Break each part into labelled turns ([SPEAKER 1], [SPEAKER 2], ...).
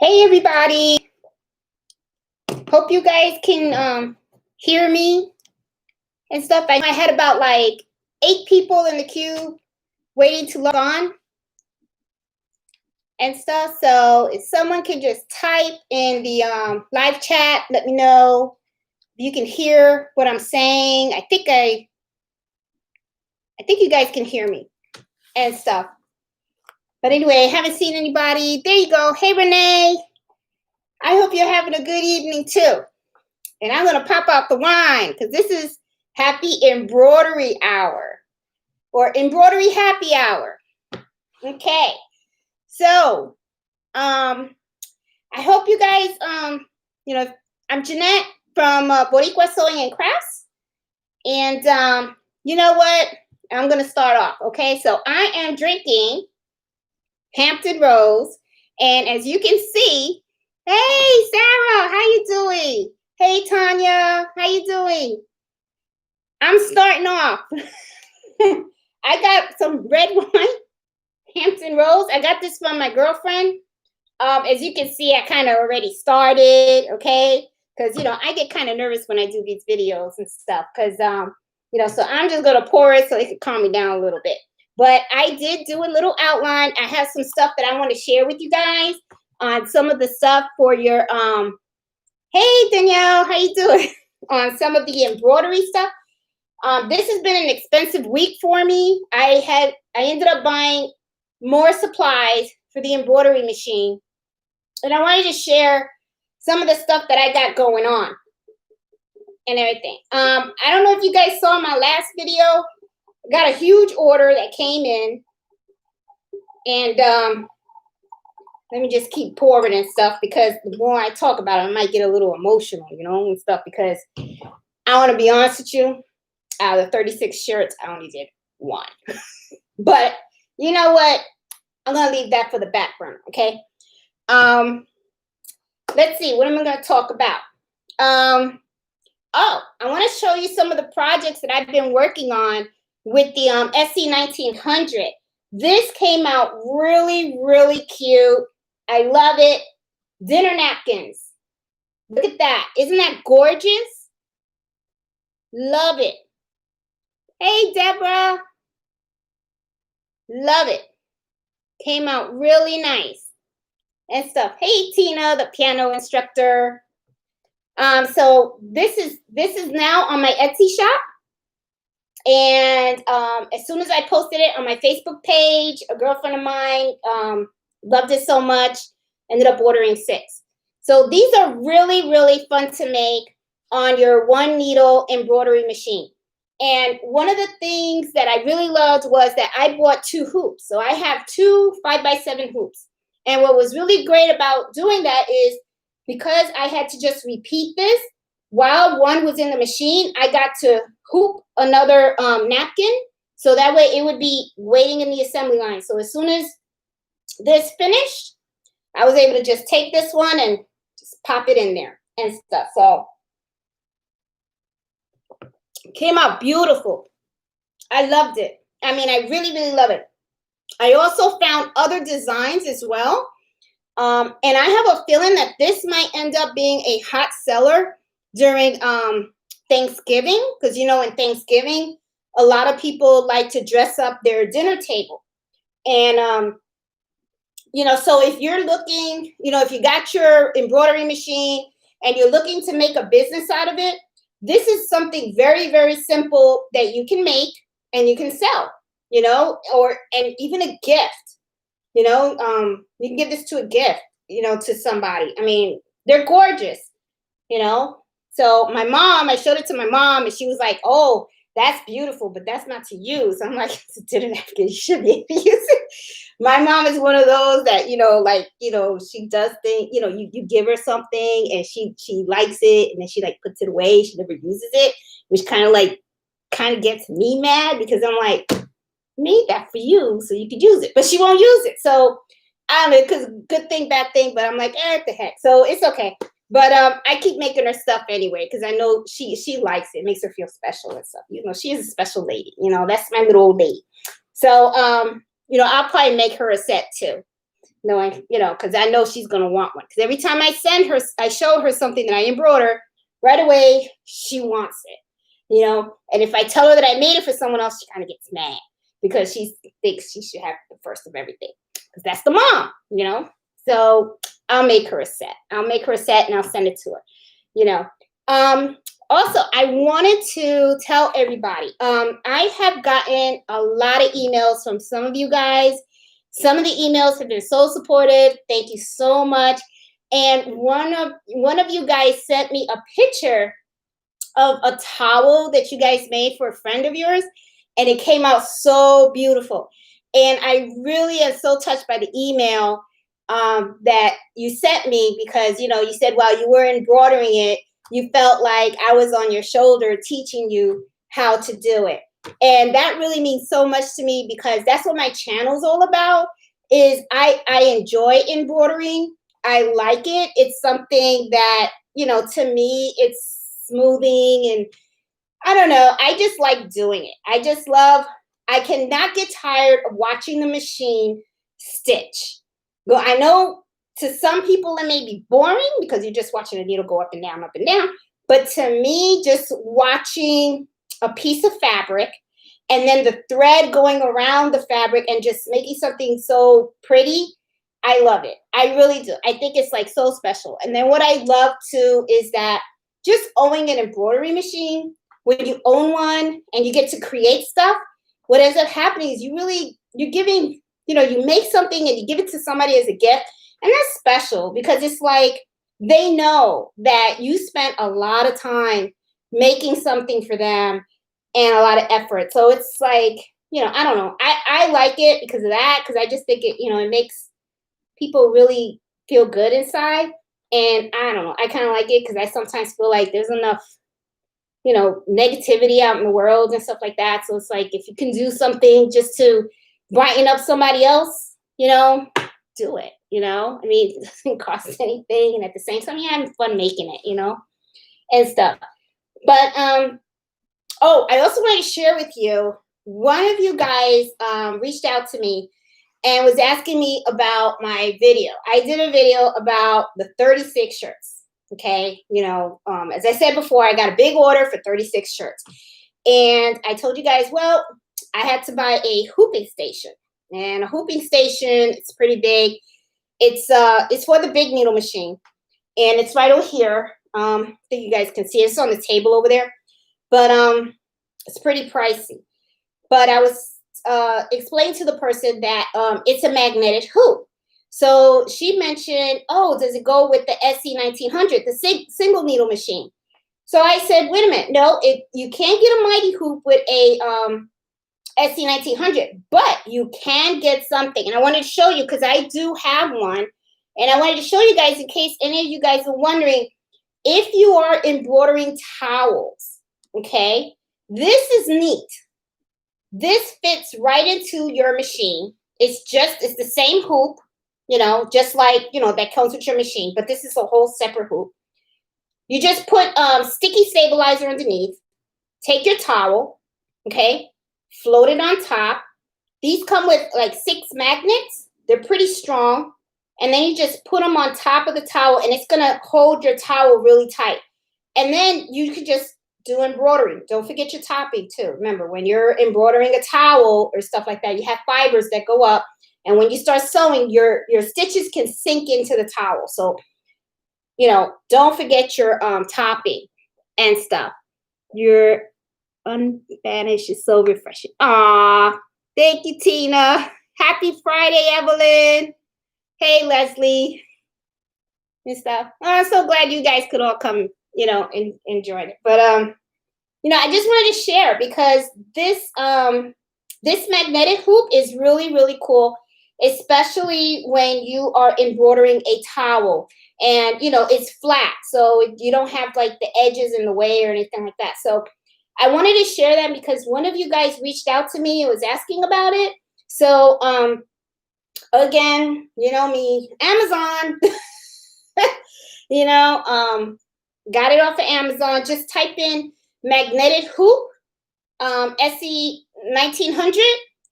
[SPEAKER 1] Hey everybody, hope you guys can hear me and stuff. I had about like 8 people in the queue waiting to log on and stuff. So if someone can just type in the live chat, let me know if you can hear what I'm saying. I think you guys can hear me and stuff. But anyway, I haven't seen anybody. There you go. Hey Renee, I hope you're having a good evening too. And I'm going to pop out the wine because this is Happy Embroidery Hour or Embroidery Happy Hour. Okay. So, I hope you guys, I'm Jeanette from Boricua Sewing and Crafts. And you know what? I'm going to start off. Okay. So I am drinking Hampton Rose. And as you can see, hey, Sarah, how you doing? Hey, Tanya, how you doing? I'm starting off. I got some red wine, Hampton Rose. I got this from my girlfriend. As you can see, I kind of already started, okay? Because, I get kind of nervous when I do these videos and stuff. Because, so I'm just going to pour it so it can calm me down a little bit. But I did do a little outline. I have some stuff that I want to share with you guys on some of the stuff for your, hey, Danielle, how you doing? On some of the embroidery stuff. This has been an expensive week for me. I ended up buying more supplies for the embroidery machine. And I wanted to share some of the stuff that I got going on and everything. I don't know if you guys saw my last video. I got a huge order that came in. And let me just keep pouring and stuff because the more I talk about it, I might get a little emotional, and stuff because I want to be honest with you. Out of the 36 shirts, I only did one. But you know what? I'm going to leave that for the back burner, okay? Let's see. What am I going to talk about? I want to show you some of the projects that I've been working on with the SC1900. This came out really, really cute. I love it. Dinner napkins. Look at that. Isn't that gorgeous? Love it. Hey, Deborah. Love it. Came out really nice and stuff. Hey, Tina, the piano instructor. So this is now on my Etsy shop. And as soon as I posted it on my Facebook page, a girlfriend of mine loved it so much, ended up ordering 6. So these are really, really fun to make on your one needle embroidery machine. And one of the things that I really loved was that I bought 2 hoops. So I have 2 5x7 hoops. And what was really great about doing that is because I had to just repeat this while one was in the machine, I got to hoop another napkin. So that way it would be waiting in the assembly line. So as soon as this finished, I was able to just take this one and just pop it in there and stuff. So came out beautiful. I loved it. I mean, I really, really love it. I also found other designs as well. And I have a feeling that this might end up being a hot seller during Thanksgiving. Because, in Thanksgiving, a lot of people like to dress up their dinner table. And, so if you're looking, if you got your embroidery machine and you're looking to make a business out of it, this is something very, very simple that you can make and you can sell, and even a gift, you can give this to a gift, to somebody. I mean, they're gorgeous, So my mom, I showed it to my mom and she was like, oh, that's beautiful, but that's not to use. I'm like, it's a dinner napkin. You should be able to use it. My mom is one of those that, she does things, you give her something and she likes it and then she puts it away. She never uses it, which kind of gets me mad because I'm like, I made that for you so you could use it, but she won't use it. So I don't know, because good thing, bad thing, but I'm like, what the heck? So it's okay. But I keep making her stuff anyway because I know she likes it. It makes her feel special and stuff. She is a special lady. That's my little old lady. So, I'll probably make her a set too. knowing, because I know she's going to want one. Because every time I show her something that I embroider, right away, she wants it, And if I tell her that I made it for someone else, she kind of gets mad because she thinks she should have the first of everything. Because that's the mom, So I'll make her a set. I'll make her a set and I'll send it to her, Also, I wanted to tell everybody, I have gotten a lot of emails from some of you guys. Some of the emails have been so supportive. Thank you so much. And one of you guys sent me a picture of a towel that you guys made for a friend of yours, and it came out so beautiful. And I really am so touched by the email that you sent me because, you said while you were embroidering it, you felt like I was on your shoulder teaching you how to do it. And that really means so much to me because that's what my channel's all about, is I enjoy embroidering. I like it. It's something that, to me, it's smoothing and I don't know. I just like doing it. I cannot get tired of watching the machine stitch. Well, I know to some people it may be boring because you're just watching a needle go up and down, up and down. But to me, just watching a piece of fabric and then the thread going around the fabric and just making something so pretty, I love it. I really do. I think it's like so special. And then what I love too is that just owning an embroidery machine, when you own one and you get to create stuff, what ends up happening is you're giving, you make something and you give it to somebody as a gift. And that's special because it's like they know that you spent a lot of time making something for them and a lot of effort. So it's like, I don't know. I like it because of that, because I just think it, it makes people really feel good inside. And I don't know. I kind of like it because I sometimes feel like there's enough, negativity out in the world and stuff like that. So it's like if you can do something just to brighten up somebody else, do it. I mean, it doesn't cost anything, and at the same time, you're having fun making it, and stuff. But I also want to share with you. One of you guys reached out to me and was asking me about my video. I did a video about the 36 shirts. Okay, as I said before, I got a big order for 36 shirts, and I told you guys, well, I had to buy a hooping station, and a hooping station, it's pretty big. It's for the big needle machine, and it's right over here. I think you guys can see it. It's on the table over there, but it's pretty pricey. But I was explaining to the person that it's a magnetic hoop. So she mentioned, oh, does it go with the SC 1900, the single needle machine? So I said, wait a minute, no, you can't get a mighty hoop with a SC 1900, but you can get something. And I wanted to show you because I do have one. And I wanted to show you guys in case any of you guys are wondering, if you are embroidering towels, okay, this is neat. This fits right into your machine. It's the same hoop, just like, that comes with your machine, but this is a whole separate hoop. You just put sticky stabilizer underneath, take your towel, okay, float it on top. These come with like 6 magnets. They're pretty strong. And then you just put them on top of the towel, and it's going to hold your towel really tight. And then you could just do embroidery. Don't forget your topping too. Remember, when you're embroidering a towel or stuff like that, you have fibers that go up. And when you start sewing, your stitches can sink into the towel. So, don't forget your topping and stuff. Your unbanished is so refreshing. Aw, thank you, Tina. Happy Friday, Evelyn. Hey, Leslie and stuff. I'm so glad you guys could all come, and enjoy it. But, I just wanted to share because this magnetic hoop is really, really cool, especially when you are embroidering a towel and, it's flat. So you don't have like the edges in the way or anything like that. So I wanted to share that because one of you guys reached out to me and was asking about it. So, again, me, Amazon, got it off of Amazon. Just type in magnetic hoop, SE 1900,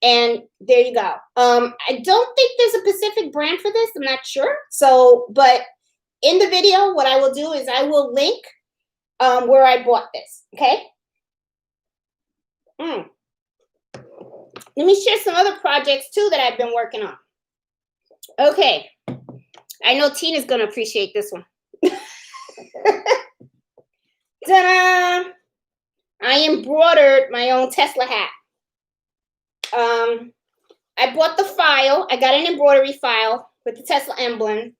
[SPEAKER 1] And there you go. I don't think there's a specific brand for this. I'm not sure. So, but in the video, what I will do is I will link where I bought this. Okay. Let me share some other projects too that I've been working on. Okay. I know Tina's going to appreciate this one. Ta-da! I embroidered my own Tesla hat. I bought the file. I got an embroidery file with the Tesla emblem.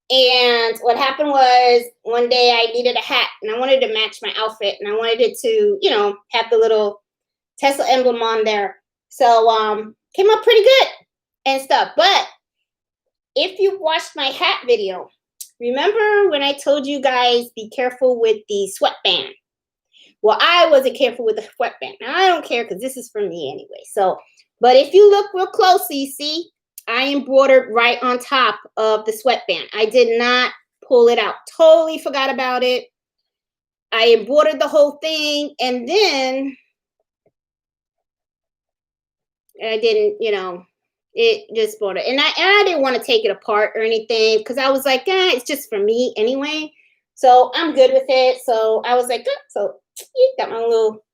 [SPEAKER 1] And what happened was one day I needed a hat and I wanted to match my outfit and I wanted it to, you know, have the little Tesla emblem on there. So came up pretty good and stuff. But if you watched my hat video, remember when I told you guys be careful with the sweatband? Well, I wasn't careful with the sweatband. Now, I don't care because this is for me anyway. So, but if you look real closely, you see, I embroidered right on top of the sweatband. I did not pull it out. Totally forgot about it. I embroidered the whole thing and then I didn't, you know, it just bought it. And I didn't want to take it apart or anything because I was like, it's just for me anyway. So I'm good with it. So I was like, so you got my little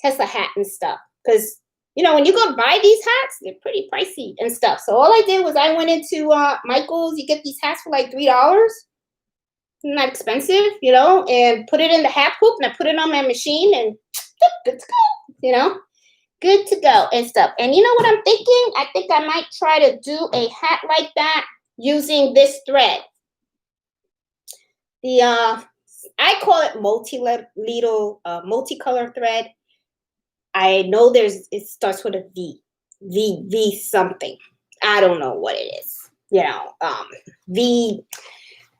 [SPEAKER 1] Tesla hat and stuff. Because, you know, when you go buy these hats, they're pretty pricey and stuff. So all I did was I went into Michael's. You get these hats for like $3. Not expensive, you know, and put it in the hat hook and I put it on my machine and good to go, you know. Good to go and stuff. And you know what I'm thinking? I think I might try to do a hat like that using this thread. The I call it multicolor thread. I know it starts with a V something. I don't know what it is. You know,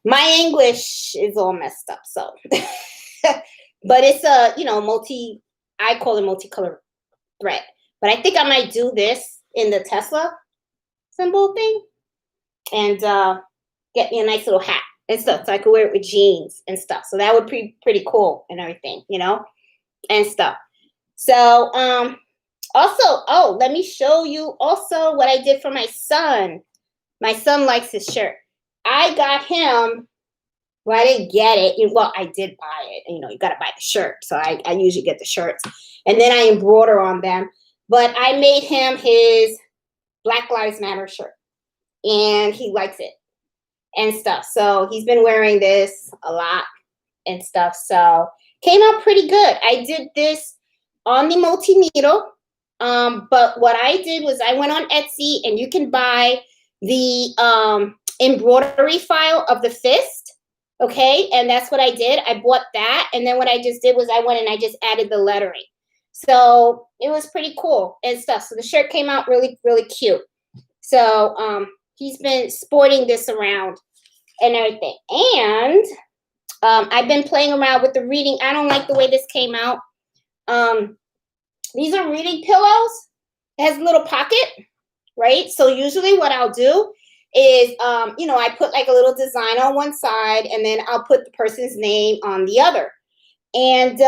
[SPEAKER 1] my English is all messed up. So, but it's a, you know, I call it multicolor thread. But I think I might do this in the Tesla symbol thing and get me a nice little hat and stuff so I could wear it with jeans and stuff. So that would be pretty cool and everything, you know, and stuff. So also, let me show you also what I did for my son. My son likes his shirt. I got him, well, I didn't get it. Well, I did buy it. You know, you got to buy the shirt. So I usually get the shirts. And then I embroider on them. But I made him his Black Lives Matter shirt. And he likes it and stuff. So he's been wearing this a lot and stuff. So came out pretty good. I did this on the multi-needle. But what I did was I went on Etsy and you can buy the embroidery file of the fist. Okay, and that's what I did. I bought that, and then what I just did was I went and I just added the lettering. So it was pretty cool and stuff. So the shirt came out really, really cute. So he's been sporting this around and everything. And I've been playing around with the reading. I don't like the way this came out. These are reading pillows. It has a little pocket, right? So usually what I'll do is, you know, I put like a little design on one side and then I'll put the person's name on the other. And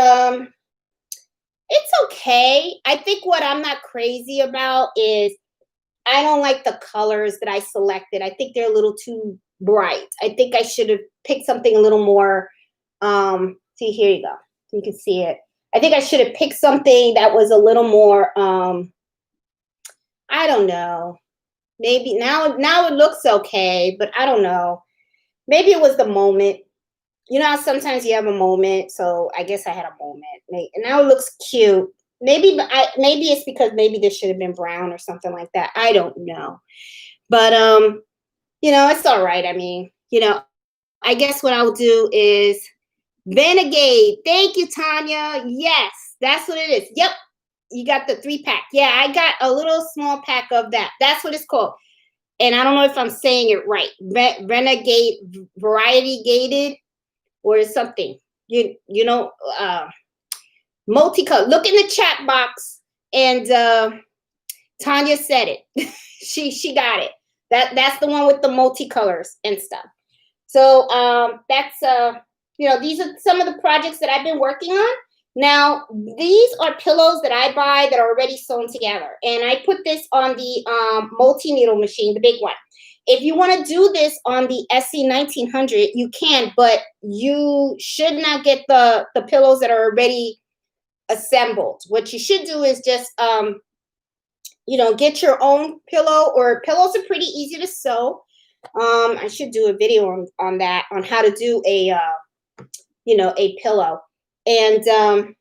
[SPEAKER 1] it's okay. I think what I'm not crazy about is I don't like the colors that I selected. I think they're a little too bright. I think I should have picked something a little more, see, here you go. You can see it. I think I should have picked something that was a little more, I don't know. Maybe now it looks okay, but I don't know. Maybe it was the moment. You know how sometimes you have a moment, so I guess I had a moment. And now it looks cute. Maybe it's because maybe this should have been brown or something like that. I don't know. But you know, it's all right. I mean, you know, I guess what I'll do is Renegade. Thank you, Tanya. Yes, that's what it is. Yep. You got the 3-pack. Yeah, I got a little small pack of that. That's what it's called. And I don't know if I'm saying it right. Renegade, variety gated, or something. You know, multicolor. Look in the chat box, and Tanya said it. she got it. That's the one with the multicolors and stuff. So that's you know, these are some of the projects that I've been working on. Now, these are pillows that I buy that are already sewn together. And I put this on the multi-needle machine, the big one. If you want to do this on the SC 1900, you can, but you should not get the pillows that are already assembled. What you should do is just, get your own pillow, or pillows are pretty easy to sew. I should do a video on that, on how to do a pillow. And, and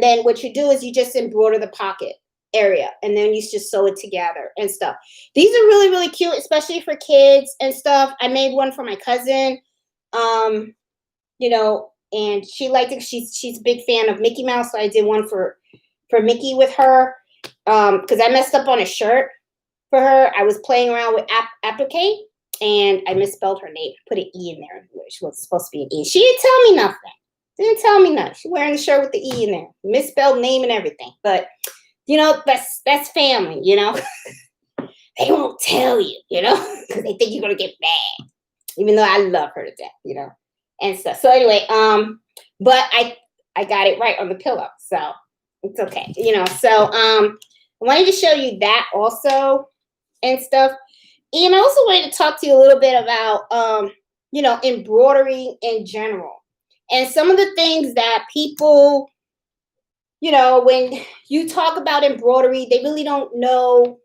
[SPEAKER 1] then what you do is you just embroider the pocket area, and then you just sew it together and stuff. These are really, really cute, especially for kids and stuff. I made one for my cousin, and she liked it. She's a big fan of Mickey Mouse, so I did one for Mickey with her, because I messed up on a shirt for her. I was playing around with applique, and I misspelled her name. Put an E in there. She was supposed to be an E. She didn't tell me nothing. Didn't tell me nothing. She's wearing the shirt with the E in there. Misspelled name and everything. But, that's family, They won't tell you, because they think you're going to get mad. Even though I love her to death, and stuff. So anyway, but I got it right on the pillow. So it's okay, So I wanted to show you that also and stuff. And I also wanted to talk to you a little bit about, embroidery in general. And some of the things that people, when you talk about embroidery, they really don't know.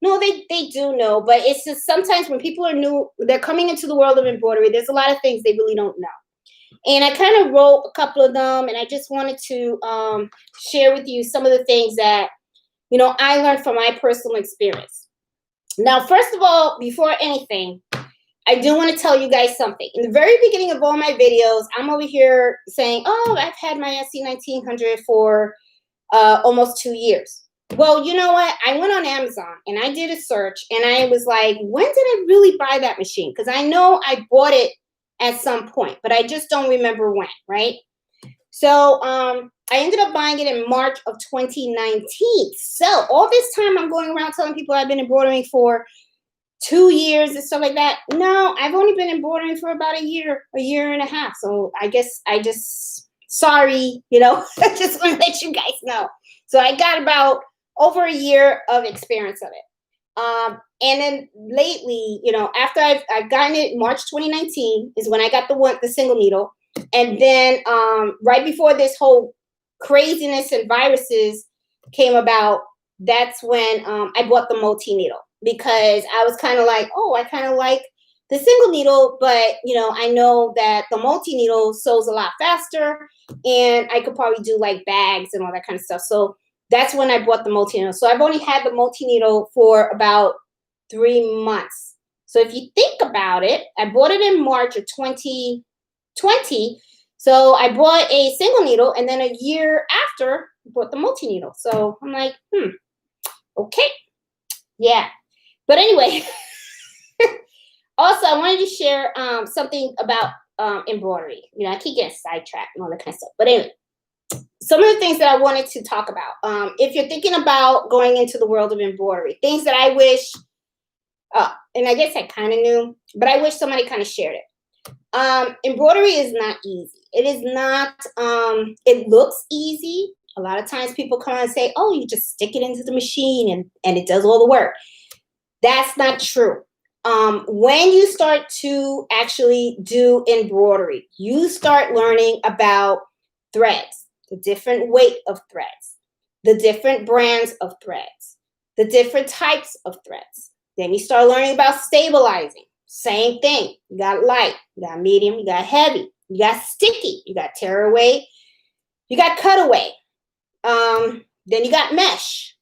[SPEAKER 1] No, they do know, but it's just sometimes when people are new, they're coming into the world of embroidery, there's a lot of things they really don't know. And I kind of wrote a couple of them, and I just wanted to share with you some of the things that, I learned from my personal experience. Now, first of all, before anything, I do want to tell you guys something. In the very beginning of all my videos, I'm over here saying, oh, I've had my SC 1900 for almost 2 years. Well, you know what? I went on Amazon and I did a search, and I was like, when did I really buy that machine? Because I know I bought it at some point, but I just don't remember when, right? So I ended up buying it in March of 2019. So all this time I'm going around telling people I've been embroidering for 2 years and stuff like that. No, I've only been embroidering for about a year and a half. So I guess sorry, I just want to let you guys know. So I got about over a year of experience of it. And then lately, after I've gotten it, March 2019 is when I got the single needle. And then right before this whole craziness and viruses came about, that's when I bought the multi-needle, because I was kind of like, oh, I kind of like the single needle, but I know that the multi-needle sews a lot faster, and I could probably do like bags and all that kind of stuff. So that's when I bought the multi-needle. So I've only had the multi-needle for about 3 months. So if you think about it, I bought it in March of 2020. So I bought a single needle, and then a year after, I bought the multi-needle. So I'm like, okay. Yeah. But anyway, also I wanted to share something about embroidery. I keep getting sidetracked and all that kind of stuff. But anyway, some of the things that I wanted to talk about. If you're thinking about going into the world of embroidery, things that I wish, and I guess I kind of knew, but I wish somebody kind of shared it. Embroidery is not easy. It is not, it looks easy. A lot of times people come and say, oh, you just stick it into the machine and it does all the work. That's not true. When you start to actually do embroidery, you start learning about threads, the different weight of threads, the different brands of threads, the different types of threads. Then you start learning about stabilizing. Same thing. You got light, you got medium, you got heavy, you got sticky, you got tear away, you got cutaway. Then you got mesh,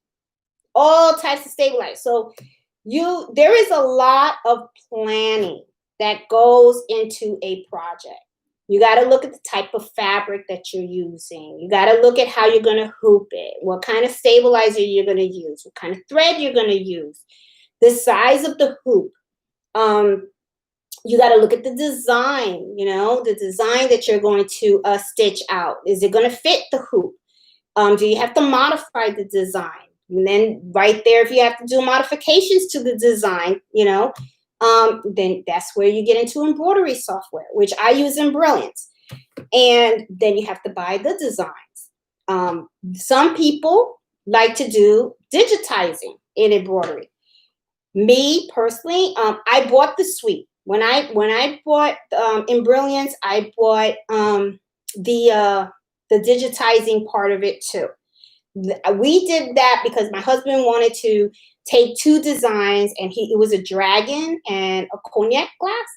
[SPEAKER 1] all types of stabilizers. So there is a lot of planning that goes into a project. You got to look at the type of fabric that you're using. You got to look at how you're going to hoop it, what kind of stabilizer you're going to use, what kind of thread you're going to use, the size of the hoop. You got to look at the design, the design that you're going to stitch out. Is it going to fit the hoop? Do you have to modify the design? And then right there, if you have to do modifications to the design, then that's where you get into embroidery software, which I use in Brilliance. And then you have to buy the designs. Some people like to do digitizing in embroidery. Me personally, I bought the suite. When I bought Embrilliance, I bought the digitizing part of it too. We did that because my husband wanted to take two designs, and it was a dragon and a cognac glass,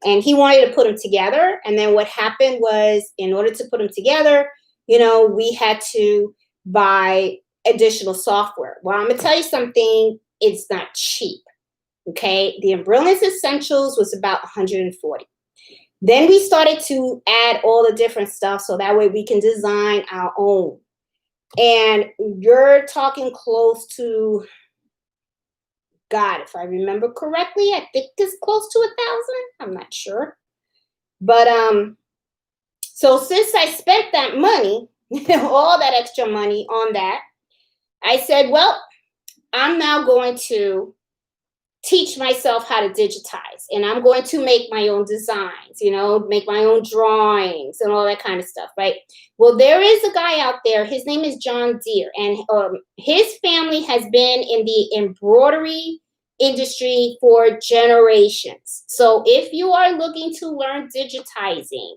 [SPEAKER 1] and he wanted to put them together. And then what happened was, in order to put them together, we had to buy additional software. Well, I'm gonna tell you something, it's not cheap. Okay, the Embrilliance Essentials was about 140. Then we started to add all the different stuff so that way we can design our own. And you're talking close to, God, if I remember correctly, I think it's close to 1,000. I'm not sure. But so since I spent that money, all that extra money on that, I said, well, I'm now going to teach myself how to digitize, and I'm going to make my own designs, make my own drawings and all that kind of stuff, right? Well, there is a guy out there, his name is John Deere, and his family has been in the embroidery industry for generations. So if you are looking to learn digitizing,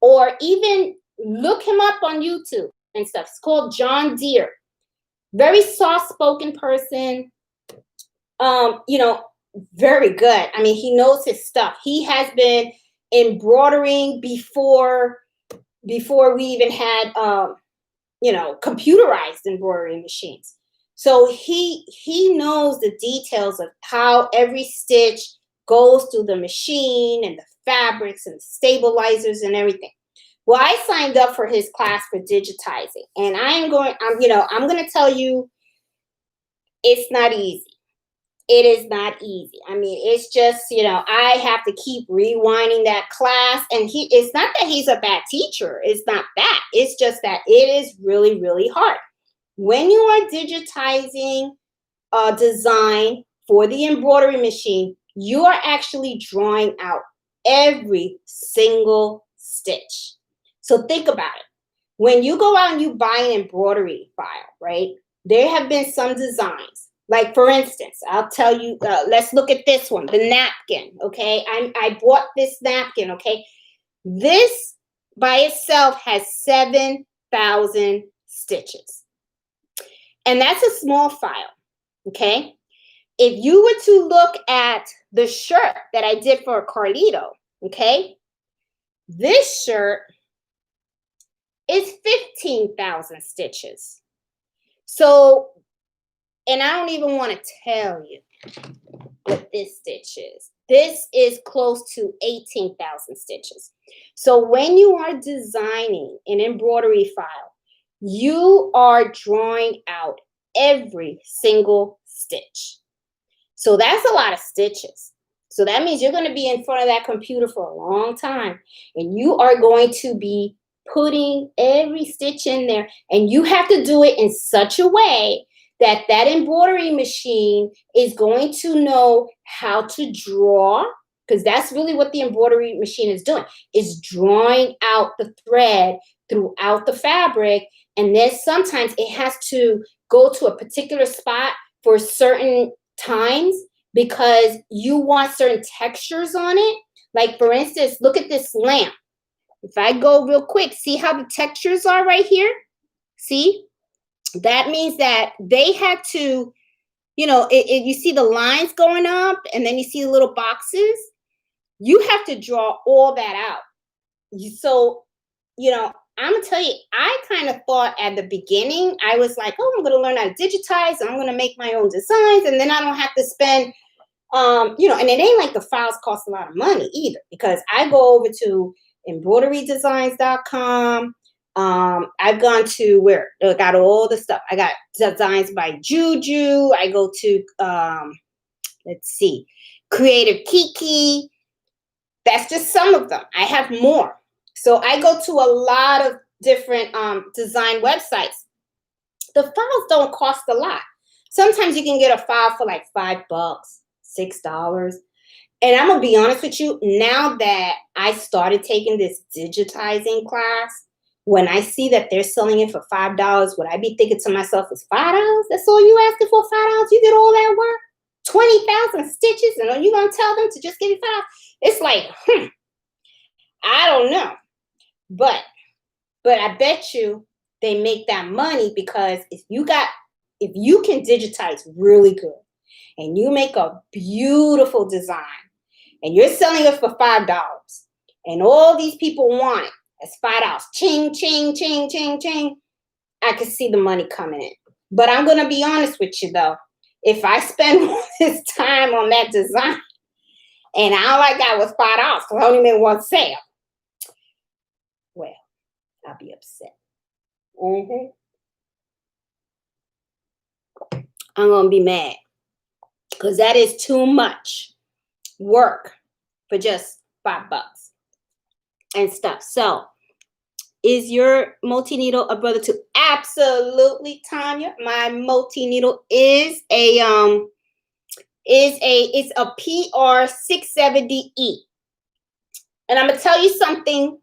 [SPEAKER 1] or even look him up on YouTube and stuff, it's called John Deere. Very soft-spoken person. Very good. I mean, he knows his stuff. He has been embroidering before we even had, computerized embroidery machines. So he knows the details of how every stitch goes through the machine and the fabrics and stabilizers and everything. Well, I signed up for his class for digitizing, and I'm going to tell you, it's not easy. It is not easy. I mean, it's just, I have to keep rewinding that class. And it's not that he's a bad teacher. It's not that. It's just that it is really, really hard. When you are digitizing a design for the embroidery machine, you are actually drawing out every single stitch. So think about it. When you go out and you buy an embroidery file, right? There have been some designs. Like, for instance, I'll tell you, let's look at this one, the napkin, okay? I bought this napkin, okay? This by itself has 7,000 stitches. And that's a small file, okay? If you were to look at the shirt that I did for Carlito, okay? This shirt is 15,000 stitches. So, and I don't even want to tell you what this stitch is. This is close to 18,000 stitches. So when you are designing an embroidery file, you are drawing out every single stitch. So that's a lot of stitches. So that means you're going to be in front of that computer for a long time, and you are going to be putting every stitch in there, and you have to do it in such a way that embroidery machine is going to know how to draw, because that's really what the embroidery machine is doing, is drawing out the thread throughout the fabric. And then sometimes it has to go to a particular spot for certain times because you want certain textures on it. Like, for instance, look at this lamp. If I go real quick, see how the textures are right here? See? That means that they had to, you see the lines going up, and then you see the little boxes. You have to draw all that out. So, I'm going to tell you, I kind of thought at the beginning, I was like, oh, I'm going to learn how to digitize, and I'm going to make my own designs, and then I don't have to spend, and it ain't like the files cost a lot of money either, because I go over to embroiderydesigns.com. I've gone to where I got all the stuff. I got designs by Juju. I go to, let's see, Creative Kiki. That's just some of them. I have more. So I go to a lot of different design websites. The files don't cost a lot. Sometimes you can get a file for like $5, $6. And I'm going to be honest with you, now that I started taking this digitizing class, when I see that they're selling it for $5, would I be thinking to myself, it's $5? That's all you asking for, $5? You did all that work? 20,000 stitches, and are you going to tell them to just give you $5? It's like, I don't know. But I bet you they make that money, because if you can digitize really good and you make a beautiful design and you're selling it for $5 and all these people want it, that's $5. Ching, ching, ching, ching, ching. I can see the money coming in. But I'm going to be honest with you, though. If I spend all this time on that design and all I got was $5 because I only made one sale, well, I'll be upset. I'm going to be mad, because that is too much work for just $5 and stuff. So, is your multi-needle a brother too? Absolutely, Tanya. My multi-needle is it's a PR670E. And I'm going to tell you something.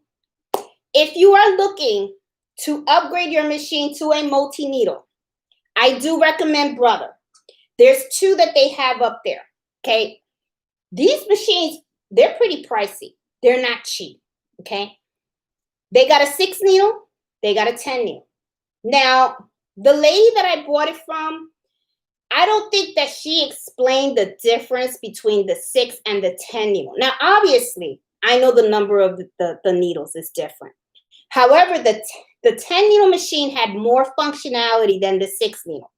[SPEAKER 1] If you are looking to upgrade your machine to a multi-needle, I do recommend Brother. There's two that they have up there, okay? These machines, they're pretty pricey. They're not cheap, okay? They got a 6 needle. They got a 10 needle. Now, the lady that I bought it from, I don't think that she explained the difference between the 6 and the 10 needle. Now, obviously, I know the number of the needles is different. However, the 10 needle machine had more functionality than the 6 needle.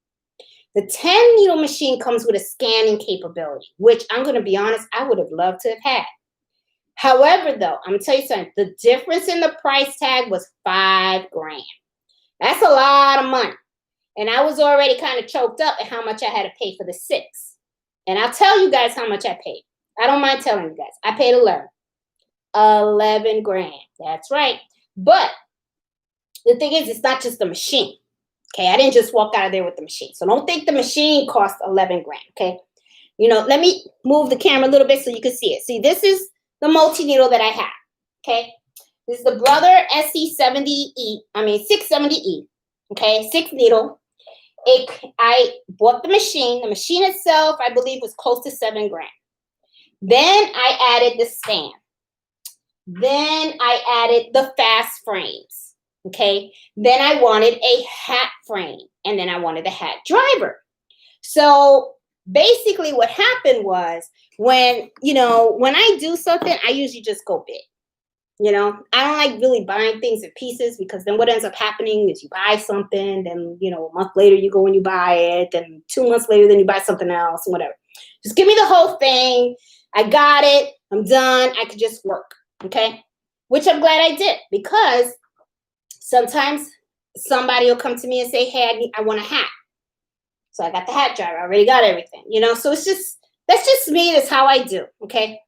[SPEAKER 1] The 10 needle machine comes with a scanning capability, which I'm going to be honest, I would have loved to have had. However, though, I'm going to tell you something. The difference in the price tag was $5,000. That's a lot of money. And I was already kind of choked up at how much I had to pay for the 6. And I'll tell you guys how much I paid. I don't mind telling you guys. I paid $11,000. That's right. But the thing is, it's not just the machine. Okay, I didn't just walk out of there with the machine. So don't think the machine cost $11,000. Okay, let me move the camera a little bit so you can see it. See, this is the multi-needle that I have. Okay, this is the Brother SE70E. 670E. Okay, 6 needle. I bought the machine. The machine itself, I believe, was close to $7,000. Then I added the stand. Then I added the fast frames. Okay. Then I wanted a hat frame, and then I wanted a hat driver. So basically what happened was, when I do something, I usually just go big. I don't like really buying things in pieces, because then what ends up happening is you buy something, then, a month later you go and you buy it, then 2 months later, then you buy something else, and whatever. Just give me the whole thing. I got it. I'm done. I could just work. Okay. Which I'm glad I did, because sometimes somebody will come to me and say, hey, I want a hat. So I got the hat driver. I already got everything, So that's just me. That's how I do. Okay.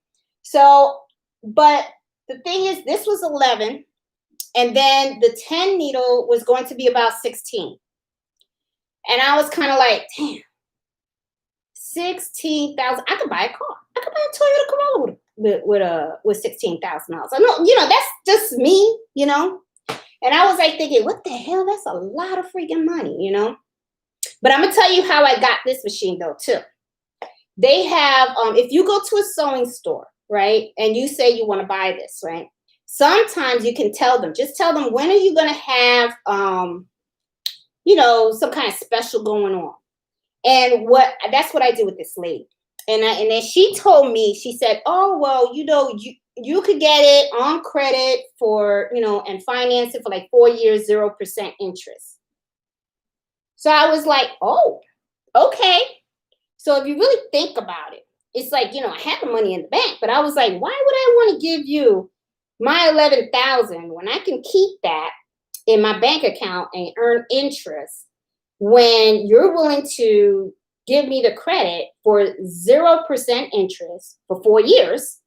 [SPEAKER 1] So, but the thing is, this was 11. And then the 10 needle was going to be about 16. And I was kind of like, damn, 16,000. I could buy a car. I could buy a Toyota Corolla with $16,000. I know, that's just me, And I was like thinking, what the hell? That's a lot of freaking money, But I'm going to tell you how I got this machine, though, too. They have, if you go to a sewing store, right, and you say you want to buy this, right, sometimes you can just tell them, when are you going to have, some kind of special going on? And that's what I did with this lady. And then she told me, she said, oh, well, you could get it on credit for, and finance it for like 4 years, 0% interest. So I was like, oh, okay. So if you really think about it, it's like, I had the money in the bank, but I was like, why would I want to give you my $11,000 when I can keep that in my bank account and earn interest, when you're willing to give me the credit for 0% interest for 4 years,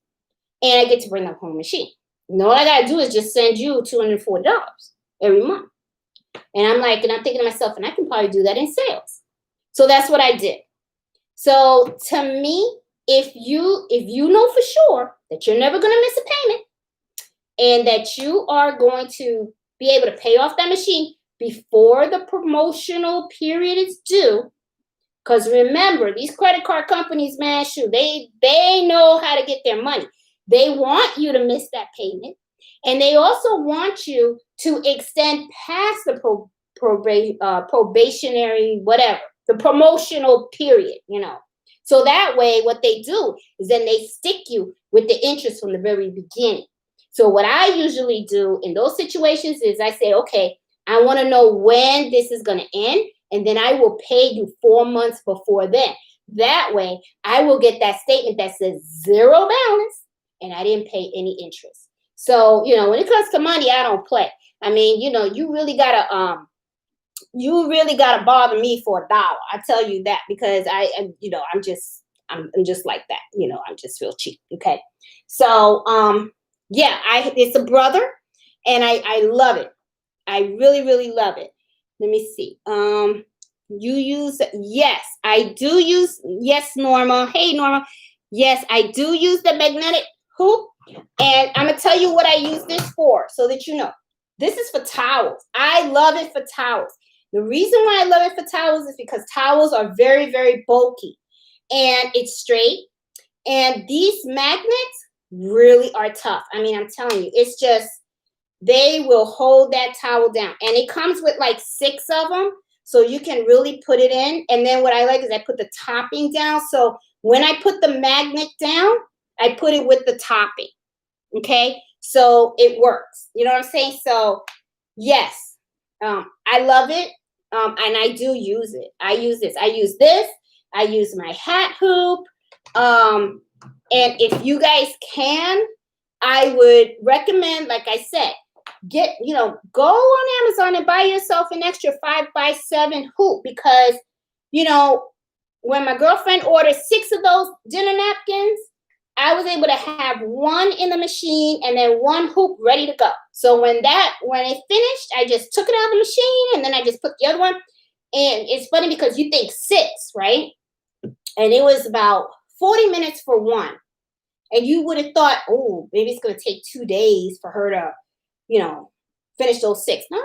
[SPEAKER 1] and I get to bring up home machine. All I got to do is just send you $240 every month. And I'm thinking to myself, and I can probably do that in sales. So that's what I did. So to me, if you know for sure that you're never going to miss a payment and that you are going to be able to pay off that machine before the promotional period is due, because remember, these credit card companies, man, shoot, they know how to get their money. They want you to miss that payment, and they also want you to extend past the probationary, whatever, the promotional period, So that way, what they do is then they stick you with the interest from the very beginning. So what I usually do in those situations is I say, okay, I want to know when this is going to end, and then I will pay you 4 months before then. That way, I will get that statement that says 0 balance, and I didn't pay any interest. So, when it comes to money, I don't play. I mean, you really gotta bother me for $1. I tell you that, because I'm just like that. I'm just real cheap. Okay. So, yeah, it's a brother, and I love it. I really, really love it. Let me see. You use, yes, I do use, yes, Norma. Hey, Norma. Yes, I do use the magnetic hoop. And I'm going to tell you what I use this for so that you know. This is for towels. I love it for towels. The reason why I love it for towels is because towels are very, very bulky, and it's straight. And these magnets really are tough. I mean, I'm telling you, it's just, they will hold that towel down. And it comes with like 6 of them, so you can really put it in. And then what I like is I put the topping down. So when I put the magnet down, I put it with the topping. Okay, so it works. You know what I'm saying? So yes, I love it, and I do use it. I use this. I use this. I use my hat hoop. And if you guys can, I would recommend, like I said, go on Amazon and buy yourself an extra 5x7 hoop, because, when my girlfriend ordered 6 of those dinner napkins, I was able to have 1 in the machine and then 1 hoop ready to go. So when it finished, I just took it out of the machine, and then I just put the other one. And it's funny because you think 6, right? And it was about 40 minutes for 1. And you would have thought, oh, maybe it's going to take 2 days for her to, finish those 6. No,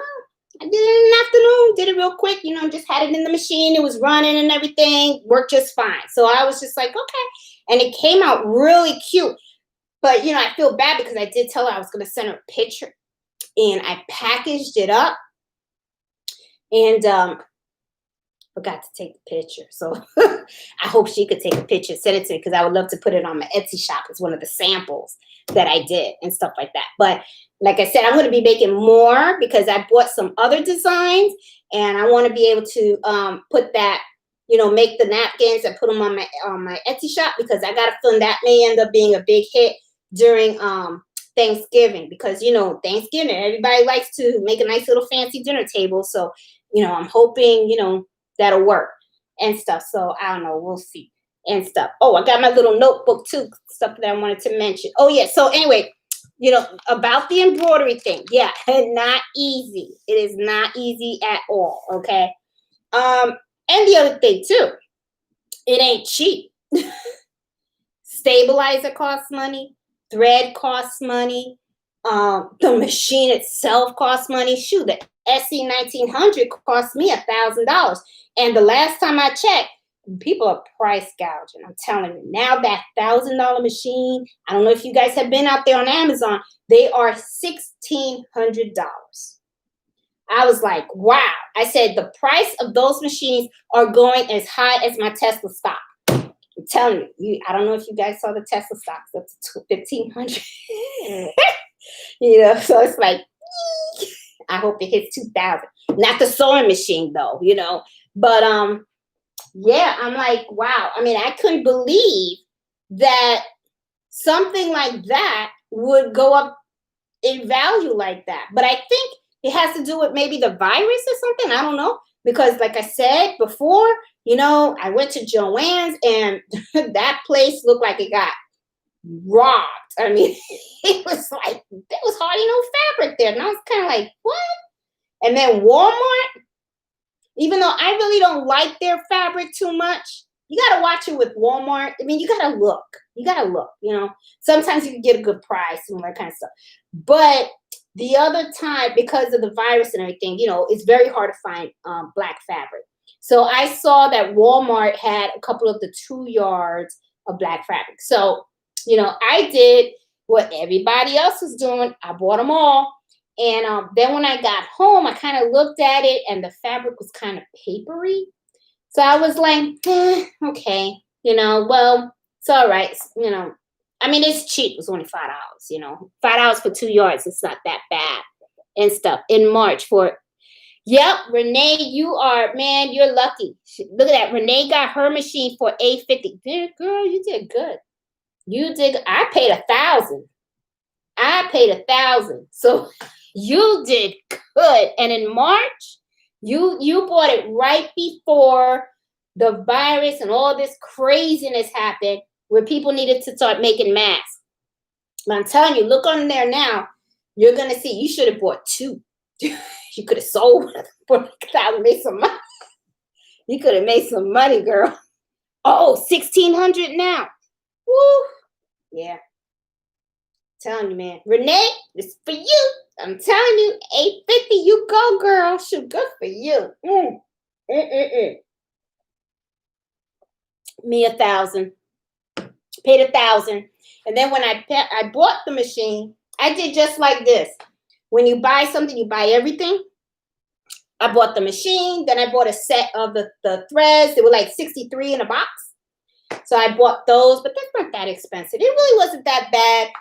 [SPEAKER 1] I did it in the afternoon, did it real quick, just had it in the machine. It was running and everything, worked just fine. So I was just like, okay. And it came out really cute. But, I feel bad because I did tell her I was going to send her a picture, and I packaged it up and forgot to take the picture. So I hope she could take a picture, send it to me, because I would love to put it on my Etsy shop. It's one of the samples that I did and stuff like that. But like I said, I'm going to be making more because I bought some other designs, and I want to be able to put that, make the napkins and put them on my Etsy shop, because I got a feeling that may end up being a big hit during Thanksgiving, because, Thanksgiving, everybody likes to make a nice little fancy dinner table. So, I'm hoping, that'll work and stuff. So I don't know. We'll see and stuff. Oh, I got my little notebook too, stuff that I wanted to mention. Oh, yeah. So anyway, about the embroidery thing. Yeah, not easy. It is not easy at all. Okay. And the other thing too, it ain't cheap. Stabilizer costs money. Thread costs money. The machine itself costs money. Shoot, the SC 1900 cost me $1,000. And the last time I checked, people are price gouging. I'm telling you, now that $1,000 machine, I don't know if you guys have been out there on Amazon, they are $1,600. I was like, wow. I said the price of those machines are going as high as my Tesla stock. I'm telling you, I don't know if you guys saw the Tesla stocks up to 1,500. So it's like, I hope it hits 2,000. Not the sewing machine though, But yeah, I'm like, wow. I mean, I couldn't believe that something like that would go up in value like that. But I think it has to do with maybe the virus or something. I don't know. Because like I said before, I went to Joann's, and that place looked like it got robbed. I mean, it was like, there was hardly no fabric there. And I was kind of like, what? And then Walmart, even though I really don't like their fabric too much, you got to watch it with Walmart. I mean, you got to look. You got to look, you know. Sometimes you can get a good price and all that kind of stuff. But the other time, because of the virus and everything, you know, it's very hard to find black fabric. So I saw that Walmart had a couple of the 2 yards of black fabric. So, you know, I did what everybody else was doing. I bought them all. And then when I got home, I kind of looked at it and the fabric was kind of papery. So I was like, okay, you know, well, it's all right. You know, I mean, it's cheap. It was only $5, you know, $5 for 2 yards. It's not that bad and stuff in March for. Yep, Renee, you are, man, you're lucky. Look at that. Renee got her machine for $850. Good girl, you did good. You did. I paid $1,000. I paid $1,000. So you did good. And in March, you bought it right before the virus and all this craziness happened where people needed to start making masks. But I'm telling you, look on there now. You're going to see. You should have bought 2. You could have sold for $1,000, made some money. You could have made some money, girl. Oh, $1,600 now. Woo. Yeah. Telling you, man. Renee, this is for you. I'm telling you, $850. You go, girl. Shoot, good for you. Me $1,000. Paid $1,000. And then when I bought the machine, I did just like this. When you buy something, you buy everything. I bought the machine. Then I bought a set of the threads. They were like 63 in a box. So I bought those, but that's not that expensive. It really wasn't that bad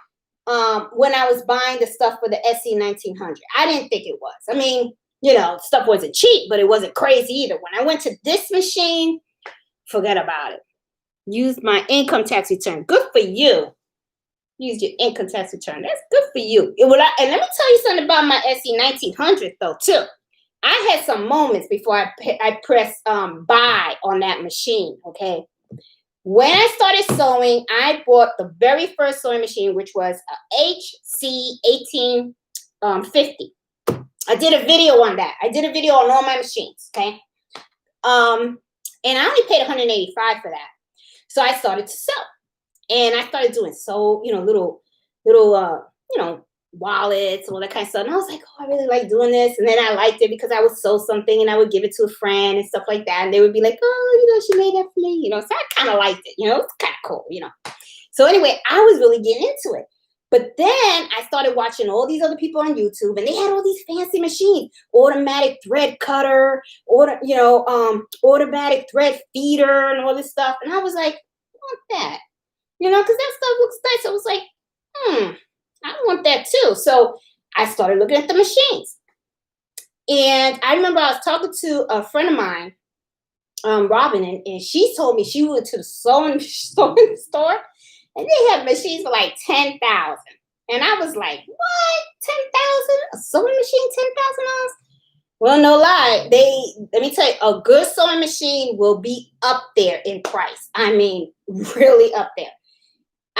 [SPEAKER 1] when I was buying the stuff for the SC 1900. I didn't think it was. I mean, you know, stuff wasn't cheap, but it wasn't crazy either. When I went to this machine, forget about it. Use my income tax return. Good for you. Use your income tax return. That's good for you. And let me tell you something about my SC 1900 though too. I had some moments before I pressed buy on that machine. Okay, when I started sewing, I bought the very first sewing machine, which was a HC 1850. I did a video on that. I did a video on all my machines. Okay, and I only paid $185 for that. So I started to sew. And I started doing little, wallets and all that kind of stuff. And I was like, oh, I really like doing this. And then I liked it because I would sew something and I would give it to a friend and stuff like that. And they would be like, oh, she made that for me. So I kind of liked it. It's kind of cool, So anyway, I was really getting into it. But then I started watching all these other people on YouTube and they had all these fancy machines, automatic thread cutter, automatic thread feeder and all this stuff. And I was like, I want that. Because that stuff looks nice. I was like, I want that too. So I started looking at the machines. And I remember I was talking to a friend of mine, Robin, and she told me she went to the sewing store and they have machines for like $10,000. And I was like, what? $10,000? A sewing machine, $10,000? Well, no lie. Let me tell you, a good sewing machine will be up there in price. I mean, really up there.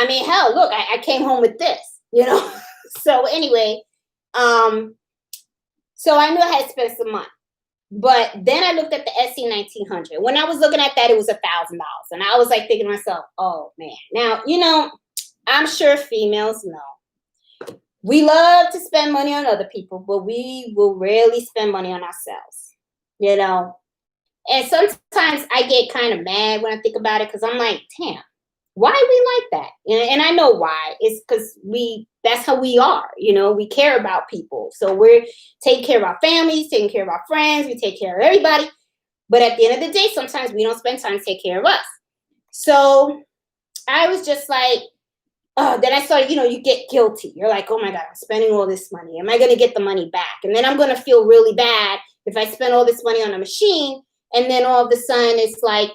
[SPEAKER 1] I mean, hell, look, I came home with this, So anyway, so I knew I had to spend some money. But then I looked at the SC 1900. When I was looking at that, it was $1,000. And I was like thinking to myself, oh, man. Now, I'm sure females know. We love to spend money on other people, but we will rarely spend money on ourselves, And sometimes I get kind of mad when I think about it because I'm like, damn. Why we like that? And I know why. It's because that's how we are. We care about people. So we're taking care of our families, taking care of our friends. We take care of everybody. But at the end of the day, sometimes we don't spend time to take care of us. So I was just like, then I started, you get guilty. You're like, oh my God, I'm spending all this money. Am I going to get the money back? And then I'm going to feel really bad if I spend all this money on a machine. And then all of a sudden it's like,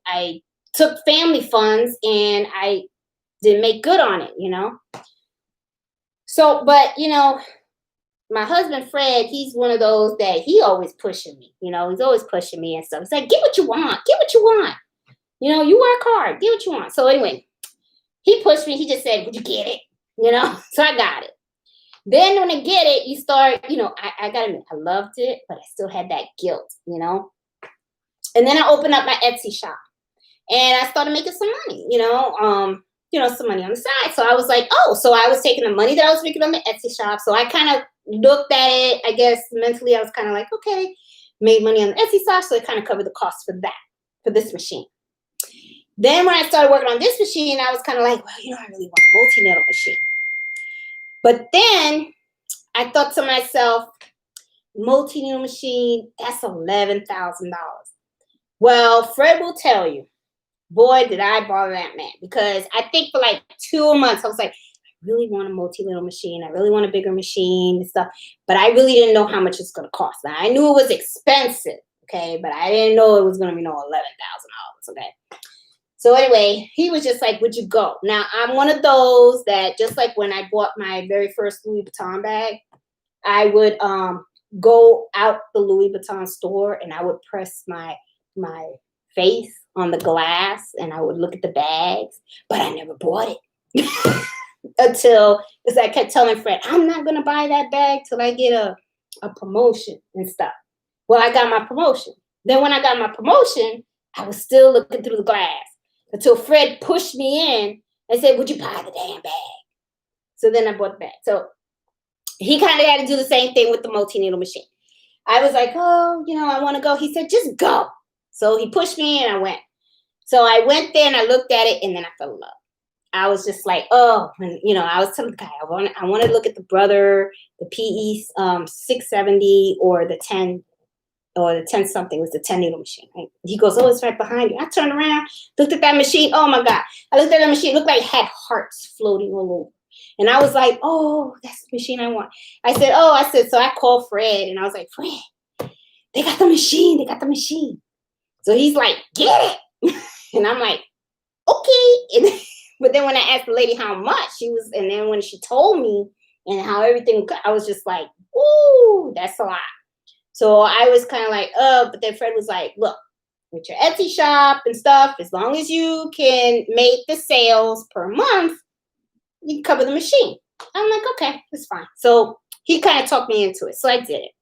[SPEAKER 1] I took family funds and I didn't make good on it, So, but, my husband, Fred, he's one of those that he always pushing me, he's always pushing me and stuff. He's like, get what you want, get what you want. You work hard, get what you want. So anyway, he pushed me. He just said, would you get it? So I got it. Then when I get it, you start, I got to admit, I loved it, but I still had that guilt, And then I opened up my Etsy shop, and I started making some money, some money on the side. So I was like, oh, so I was taking the money that I was making on the Etsy shop. So I kind of looked at it, I guess mentally, I was kind of like, okay, made money on the Etsy shop. So it kind of covered the cost for that, for this machine. Then when I started working on this machine, I was kind of like, well, I really want a multi-needle machine. But then I thought to myself, multi-needle machine, that's $11,000. Well, Fred will tell you, boy, did I bother that man, because I think for like 2 months, I was like, I really want a multi-needle machine. I really want a bigger machine and stuff, but I really didn't know how much it's going to cost. Now, I knew it was expensive, okay, but I didn't know it was going to be $11,000, okay. So anyway, he was just like, would you go? Now, I'm one of those that, just like when I bought my very first Louis Vuitton bag, I would go out the Louis Vuitton store and I would press my face on the glass and I would look at the bags, but I never bought it until, because I kept telling Fred, I'm not going to buy that bag till I get a promotion and stuff. Well, I got my promotion. Then when I got my promotion, I was still looking through the glass until Fred pushed me in and said, would you buy the damn bag? So then I bought the bag. So he kind of had to do the same thing with the multi-needle machine. I was like, oh, I want to go. He said, just go. So he pushed me and I went. So I went there and I looked at it and then I fell in love. I was just like, oh, and, I was telling the guy, I want to look at the Brother, the PE 670 or the 10 something, was the 10 needle machine. Right? He goes, oh, it's right behind you. I turned around, looked at that machine. Oh my God. I looked at that machine. It looked like it had hearts floating all over. And I was like, oh, that's the machine I want. So I called Fred and I was like, Fred, they got the machine. They got the machine. So he's like, get it. And I'm like, okay. But then when I asked the lady how much, and then when she told me and how everything, I was just like, ooh, that's a lot. So I was kind of like, but then Fred was like, look, with your Etsy shop and stuff, as long as you can make the sales per month, you can cover the machine. I'm like, okay, that's fine. So he kind of talked me into it. So I did it,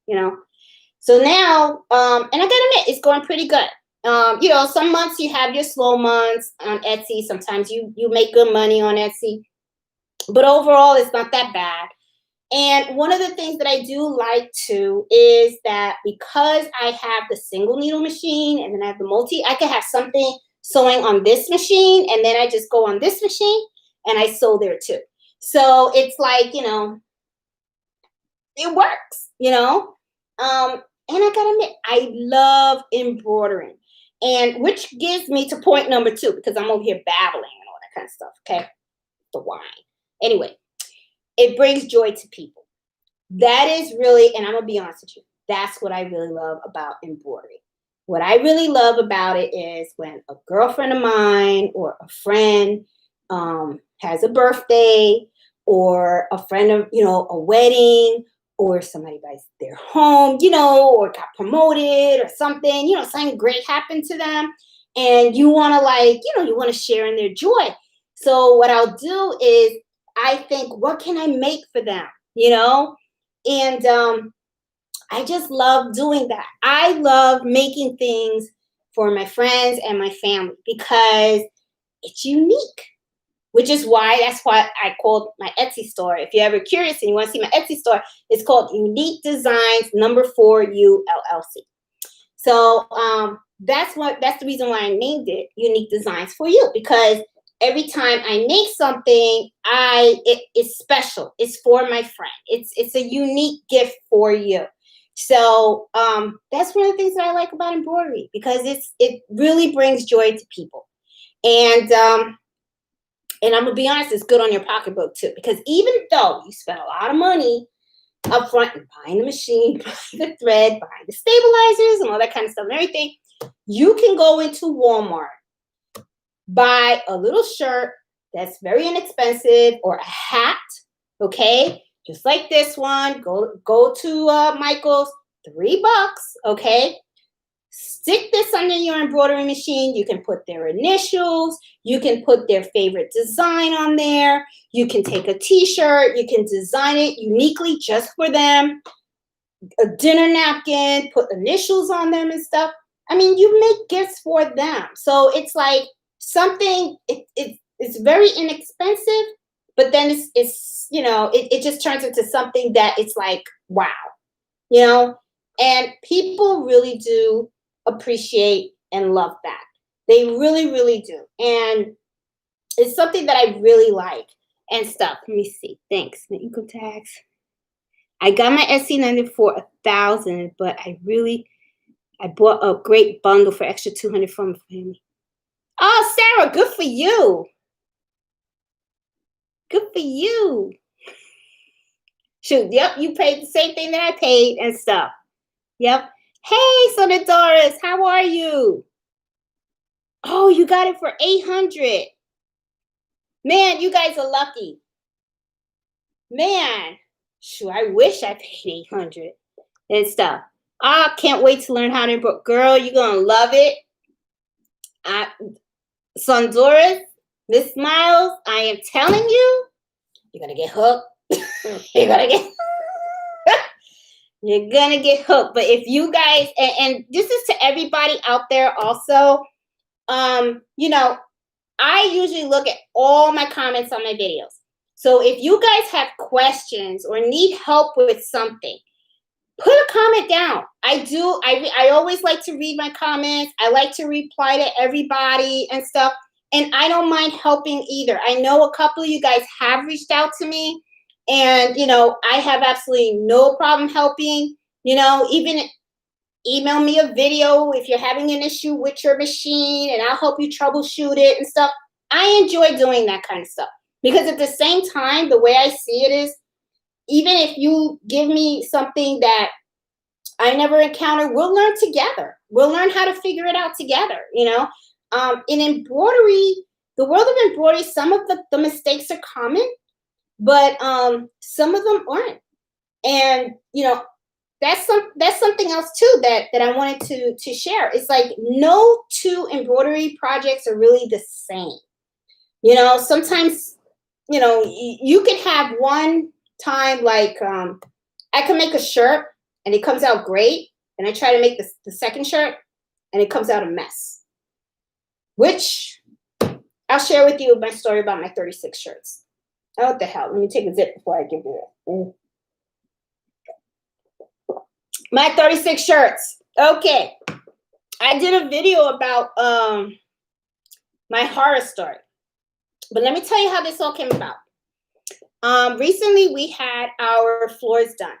[SPEAKER 1] So now, and I gotta admit, it's going pretty good. Some months you have your slow months on Etsy. Sometimes you make good money on Etsy. But overall, it's not that bad. And one of the things that I do like too is that because I have the single needle machine and then I have the multi, I can have something sewing on this machine and then I just go on this machine and I sew there too. So it's like, it works, and I gotta admit, I love embroidering, and which gives me to point number 2, because I'm over here babbling and all that kind of stuff, okay? The wine. Anyway, it brings joy to people. That is really, and I'm going to be honest with you, that's what I really love about embroidery. What I really love about it is when a girlfriend of mine or a friend has a birthday, or a friend of, a wedding, or somebody buys their home, or got promoted or something, something great happened to them. And you want to you want to share in their joy. So what I'll do is I think, what can I make for them? And I just love doing that. I love making things for my friends and my family because it's unique. That's why I called my Etsy store. If you're ever curious and you want to see my Etsy store, it's called Unique Designs number 4 ULLC. So that's the reason why I named it Unique Designs for You, because every time I make something, it's special. It's for my friend. It's a unique gift for you. So that's one of the things that I like about embroidery, because it really brings joy to people. And I'm going to be honest, it's good on your pocketbook too, because even though you spend a lot of money up front and buying the machine, buying the thread, buying the stabilizers and all that kind of stuff and everything, you can go into Walmart, buy a little shirt that's very inexpensive, or a hat, okay? Just like this one. Go to Michael's, $3, okay? Stick this under your embroidery machine. You can put their initials. You can put their favorite design on there. You can take a t-shirt. You can design it uniquely just for them. A dinner napkin, put initials on them and stuff. I mean, you make gifts for them. So it's like something, it's very inexpensive, but then it's it just turns into something that it's like, wow, you know? And people really do appreciate and love that. They really, really do. And it's something that I really like and stuff. Let me see. Thanks. My income tax. I got my SC90 for 1,000, but I bought a great bundle for extra 200 from a family. Oh, Sarah, good for you. Good for you. Shoot, yep, you paid the same thing that I paid and stuff. Yep. Hey, Sonia Doris, how are you? Oh, you got it for 800. Man, you guys are lucky. Man, shoot, I wish I paid 800 and stuff. I can't wait to learn how to embroider. Girl, you're going to love it. Sondoris, Miss Miles, I am telling you, you're going to get hooked. You're going to get You're going to get hooked. But if you guys, and this is to everybody out there also, I usually look at all my comments on my videos. So if you guys have questions or need help with something, put a comment down. I always like to read my comments. I like to reply to everybody and stuff. And I don't mind helping either. I know a couple of you guys have reached out to me. And, I have absolutely no problem helping. Even email me a video if you're having an issue with your machine, and I'll help you troubleshoot it and stuff. I enjoy doing that kind of stuff. Because at the same time, the way I see it is, even if you give me something that I never encountered, we'll learn together. We'll learn how to figure it out together, In embroidery, the world of embroidery, some of the mistakes are common, but some of them aren't. And, that's something else too that I wanted to share. It's like no two embroidery projects are really the same. Sometimes, you could have one time like I can make a shirt and it comes out great, and I try to make the second shirt and it comes out a mess. Which I'll share with you my story about my 36 shirts. Oh, what the hell? Let me take a zip before I give you it. My 36 shirts. Okay. I did a video about my horror story. But let me tell you how this all came about. Recently, we had our floors done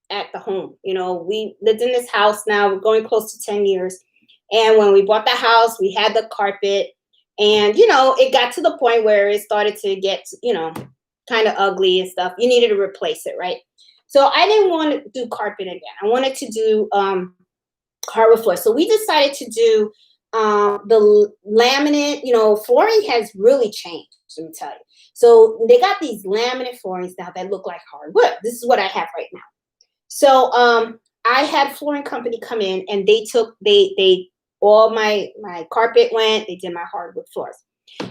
[SPEAKER 1] at the home. We lived in this house now. We're going close to 10 years. And when we bought the house, we had the carpet. And, it got to the point where it started to get, kind of ugly and stuff. You needed to replace it, right? So I didn't want to do carpet again. I wanted to do hardwood floor. So we decided to do the laminate. Flooring has really changed, let me tell you. So they got these laminate floorings now that look like hardwood. This is what I have right now. So I had flooring company come in, and they all my carpet went. They did my hardwood floors.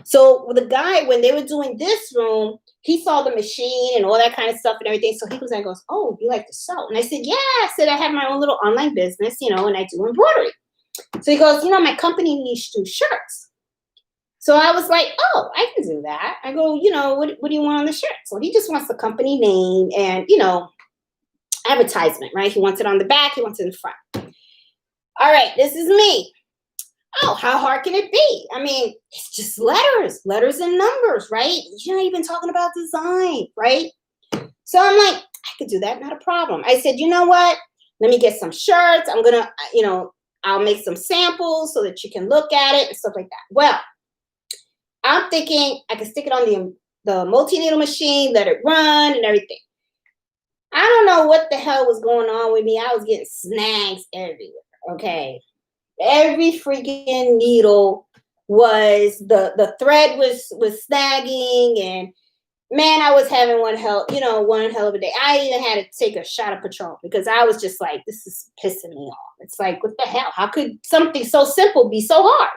[SPEAKER 1] So the guy, when they were doing this room, he saw the machine and all that kind of stuff and everything. So he comes and goes, "Oh, you like to sew?" And I said, "Yeah." I said, "I have my own little online business, and I do embroidery." So he goes, "My company needs to do shirts." So I was like, "Oh, I can do that." I go, what do you want on the shirt? So he just wants the company name and, advertisement, right? He wants it on the back. He wants it in the front. All right, this is me. Oh, how hard can it be? I mean, it's just letters and numbers, right? You're not even talking about design, right? So I'm like, I could do that, not a problem. I said, you know what? Let me get some shirts. I'm going to, I'll make some samples so that you can look at it and stuff like that. Well, I'm thinking I can stick it on the multi-needle machine, let it run and everything. I don't know what the hell was going on with me. I was getting snags everywhere, okay? Every freaking needle was, the thread was snagging, and man, I was having one hell of a day. I even had to take a shot of Patron because I was just like, this is pissing me off. It's like, what the hell? How could something so simple be so hard,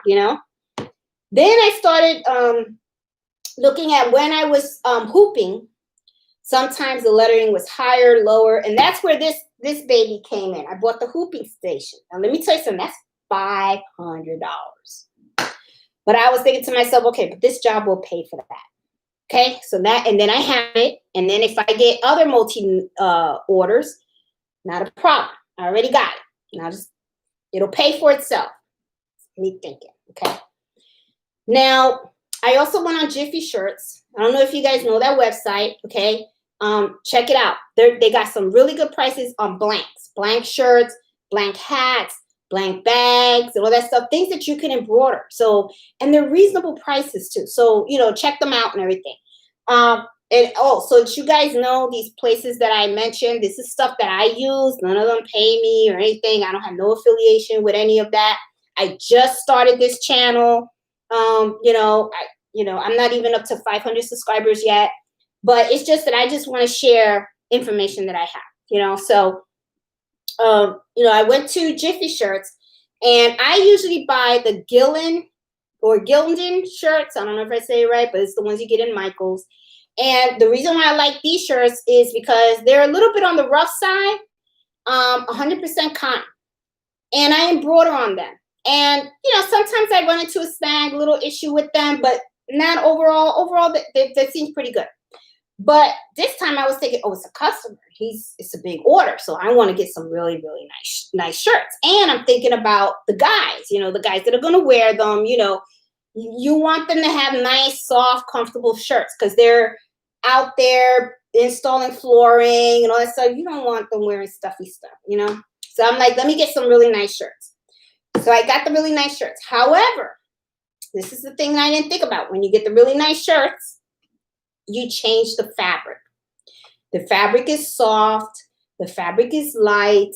[SPEAKER 1] Then I started looking at when I was hooping. Sometimes the lettering was higher, lower, and that's where this baby came in. I bought the hooping station. Now, let me tell you something. $500. But I was thinking to myself, okay, but this job will pay for that. Okay, so that, and then I have it. And then if I get other multi orders, not a problem. I already got it. Now just, it'll pay for itself. Me thinking, okay. Now, I also went on Jiffy Shirts. I don't know if you guys know that website, okay. Check it out. They got some really good prices on blanks, blank shirts, blank hats, blank bags, and all that stuff, things that you can embroider. So, and they're reasonable prices too. So, you know, check them out and everything. And so that you guys know, these places that I mentioned, this is stuff that I use. None of them pay me or anything. I don't have no affiliation with any of that. I just started this channel. I'm not even up to 500 subscribers yet, but it's just that I just want to share information that I have, So, I went to Jiffy Shirts, and I usually buy the Gildan shirts. I don't know if I say it right, but it's the ones you get in Michael's. And the reason why I like these shirts is because they're a little bit on the rough side, 100% cotton, and I embroider on them. And, sometimes I run into a snag, little issue with them, but not overall. Overall, that seems pretty good. But this time I was thinking, oh, it's a customer. It's a big order. So I want to get some really, really nice shirts. And I'm thinking about the guys, the guys that are going to wear them. You want them to have nice, soft, comfortable shirts because they're out there installing flooring and all that stuff. You don't want them wearing stuffy stuff, So I'm like, let me get some really nice shirts. So I got the really nice shirts. However, this is the thing that I didn't think about. When you get the really nice shirts, you change the fabric. The fabric is soft. The fabric is light.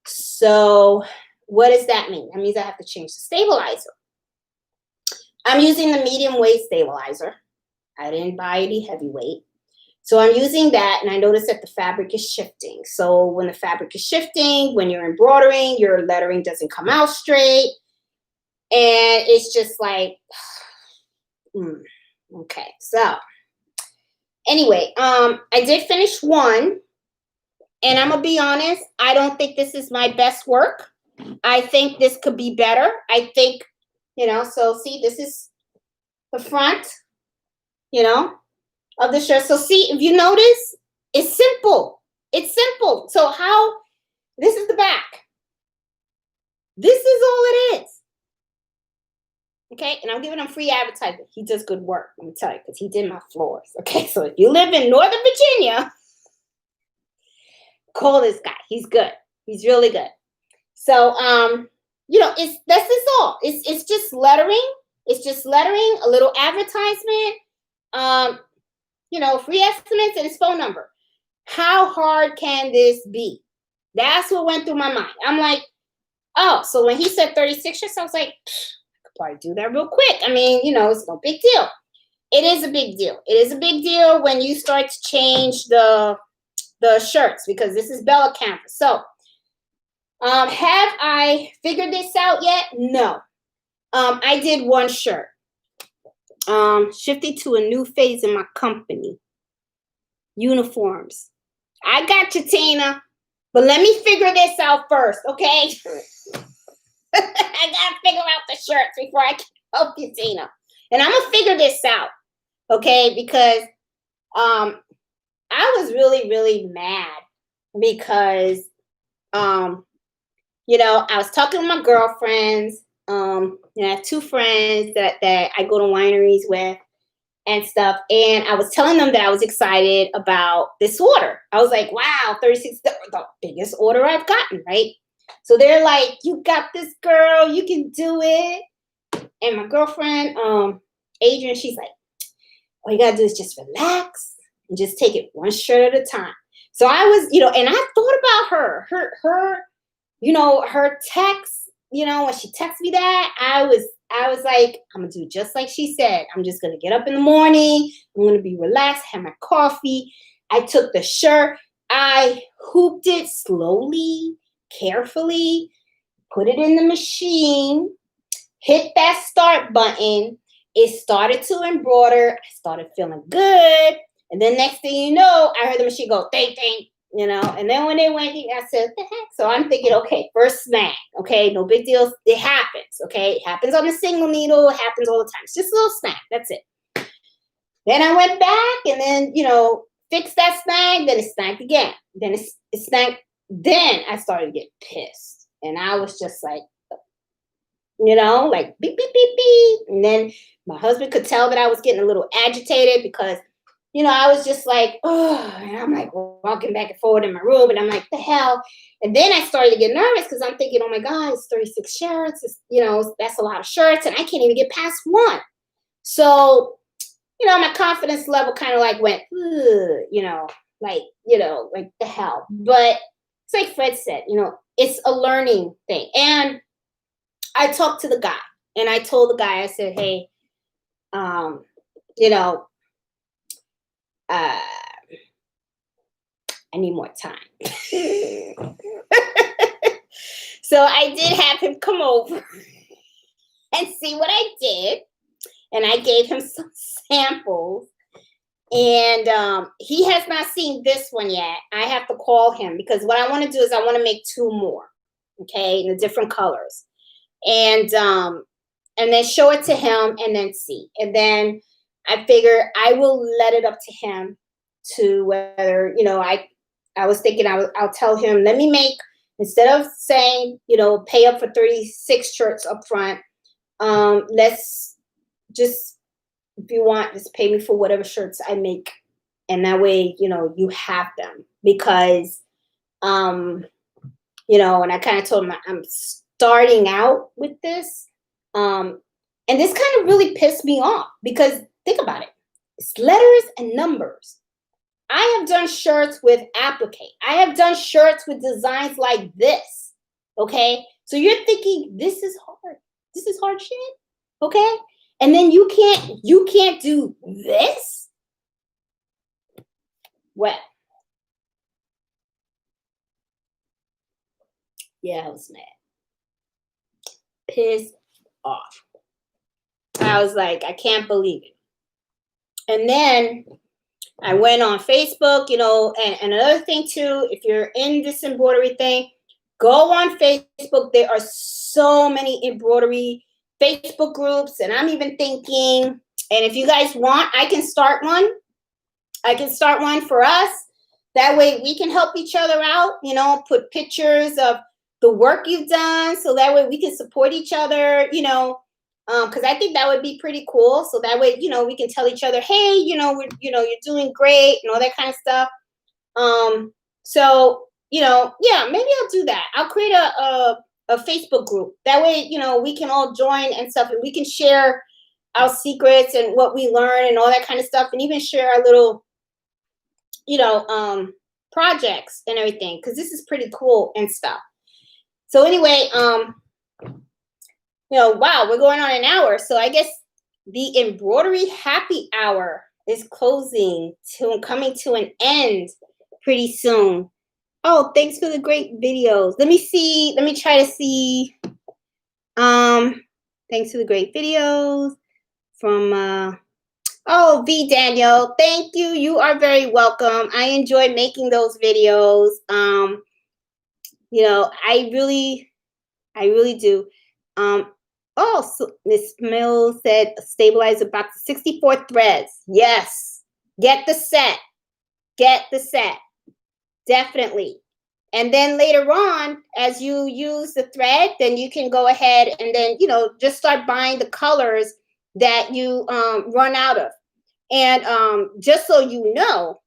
[SPEAKER 1] So what does that mean? That means I have to change the stabilizer. I'm using the medium weight stabilizer. I didn't buy any heavyweight. So I'm using that, and I noticed that the fabric is shifting. So when the fabric is shifting, when you're embroidering, your lettering doesn't come out straight. And it's just like, okay. So anyway, I did finish one, and I'm going to be honest, I don't think this is my best work. I think this could be better. I think, so see, this is the front, of the shirt. So see, if you notice, it's simple. It's simple. So this is the back. This is all it is. Okay, and I'm giving him free advertising. He does good work, let me tell you, because he did my floors. Okay, so if you live in Northern Virginia, call this guy. He's good. He's really good. So, that's all. It's just lettering. It's just lettering, a little advertisement, free estimates, and his phone number. How hard can this be? That's what went through my mind. I'm like, oh, so when he said 36 shirts, I was like, I could probably do that real quick. I mean, it's no big deal. It is a big deal. It is a big deal when you start to change the shirts, because this is Bella canvas. So, have I figured this out yet? No. I did one shirt. Shifting to a new phase in my company. Uniforms. I got you, Tina. But let me figure this out first, okay? I gotta figure out the shirts before I can help you, Tina. And I'm gonna figure this out, okay? Because I was really, really mad because I was talking with my girlfriends. I have two friends that I go to wineries with and stuff. And I was telling them that I was excited about this order. I was like, wow, 36, the biggest order I've gotten, right? So they're like, you got this, girl. You can do it. And my girlfriend, Adrian, she's like, all you got to do is just relax and just take it one shirt at a time. So I was, and I thought about her text. When she texted me that, I was like, I'm going to do just like she said. I'm just going to get up in the morning. I'm going to be relaxed, have my coffee. I took the shirt. I hooped it slowly, carefully, put it in the machine, hit that start button. It started to embroider. I started feeling good. And then next thing you know, I heard the machine go, ding, ding, you know. And then when they went, I said, "What the heck?" So I'm thinking, okay, first snag, okay, no big deal. It happens, okay. It happens on a single needle. It happens all the time. It's just a little snag. That's it. Then I went back and then, fixed that snag. Then it snagged again. Then it snagged. Then I started to get pissed, and I was just like, like beep beep beep beep. And then my husband could tell that I was getting a little agitated because I was just like, oh, and I'm like walking back and forward in my room, and I'm like, the hell. And then I started to get nervous because I'm thinking, oh my God, it's 36 shirts. That's a lot of shirts, and I can't even get past one. So, my confidence level kind of like went, like the hell. But it's like Fred said, it's a learning thing. And I talked to the guy, and I told the guy, I said, hey, I need more time. So I did have him come over and see what I did. And I gave him some samples. And he has not seen this one yet. I have to call him because what I want to do is I want to make 2 more, okay, in the different colors. And then show it to him and then see. And then I figure I will let it up to him to whether, I was thinking I'll tell him, let me make, instead of saying, pay up for 36 shirts up front, let's just, if you want, just pay me for whatever shirts I make. And that way, you have them because, and I kind of told him I'm starting out with this. And this kind of really pissed me off because think about it. It's letters and numbers. I have done shirts with applique. I have done shirts with designs like this. Okay. So you're thinking this is hard. This is hard shit. Okay. And then you can't do this. Well, yeah, I was mad. Pissed off. I was like, I can't believe it. And then I went on Facebook, and another thing too, if you're in this embroidery thing, go on Facebook. There are so many embroidery Facebook groups, and I'm even thinking, and if you guys want, I can start one. I can start one for us. That way we can help each other out, put pictures of the work you've done. So that way we can support each other, because I think that would be pretty cool. So that way, we can tell each other, hey, you're doing great and all that kind of stuff. So, yeah, maybe I'll do that. I'll create a Facebook group. That way, we can all join and stuff, and we can share our secrets and what we learn and all that kind of stuff, and even share our little, projects and everything, because this is pretty cool and stuff. So anyway, wow, we're going on an hour. So I guess the embroidery happy hour is coming to an end pretty soon. Oh, thanks for the great videos. Let me try to see. Thanks for the great videos from V Daniel. Thank you. You are very welcome. I enjoy making those videos. I really do. So Miss Mills said stabilize a box of 64 threads. Yes. Get the set. Definitely. And then later on, as you use the thread, then you can go ahead and then, just start buying the colors that you run out of. And just so you know,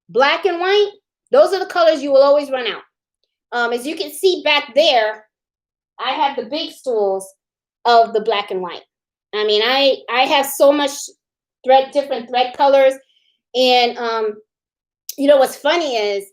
[SPEAKER 1] black and white, those are the colors you will always run out. As you can see back there, I have the big stools of the black and white. I mean, I have so much different thread colors. And, what's funny is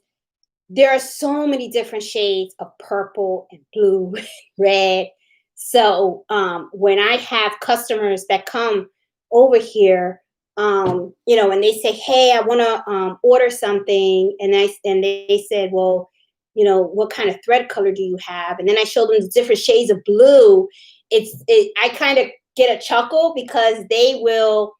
[SPEAKER 1] there are so many different shades of purple and blue, red. So when I have customers that come over here, and they say, hey, I want to order something. And they said, well, what kind of thread color do you have? And then I showed them the different shades of blue. I kind of get a chuckle because they will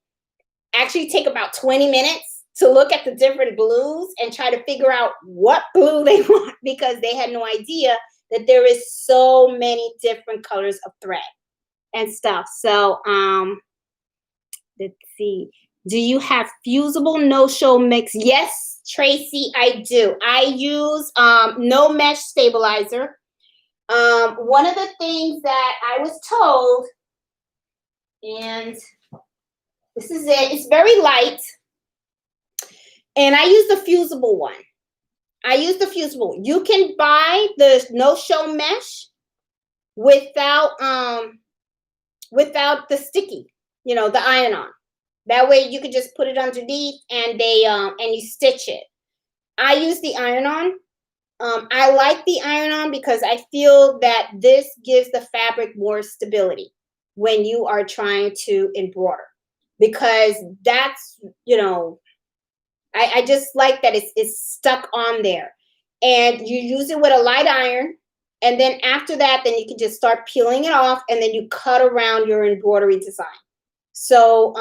[SPEAKER 1] actually take about 20 minutes to look at the different blues and try to figure out what blue they want, because they had no idea that there is so many different colors of thread and stuff. So let's see. Do you have fusible no-show mix? Yes, Tracy, I do. I use no mesh stabilizer. One of the things that I was told, and this is it, it's very light, and I use the fusible one. I use the fusible. You can buy the no-show mesh without the sticky, the iron-on. That way you could just put it underneath and and you stitch it. I use the iron-on. I like the iron-on because I feel that this gives the fabric more stability when you are trying to embroider, because that's, I just like that it's stuck on there, and you use it with a light iron, and then after that, then you can just start peeling it off, and then you cut around your embroidery design. So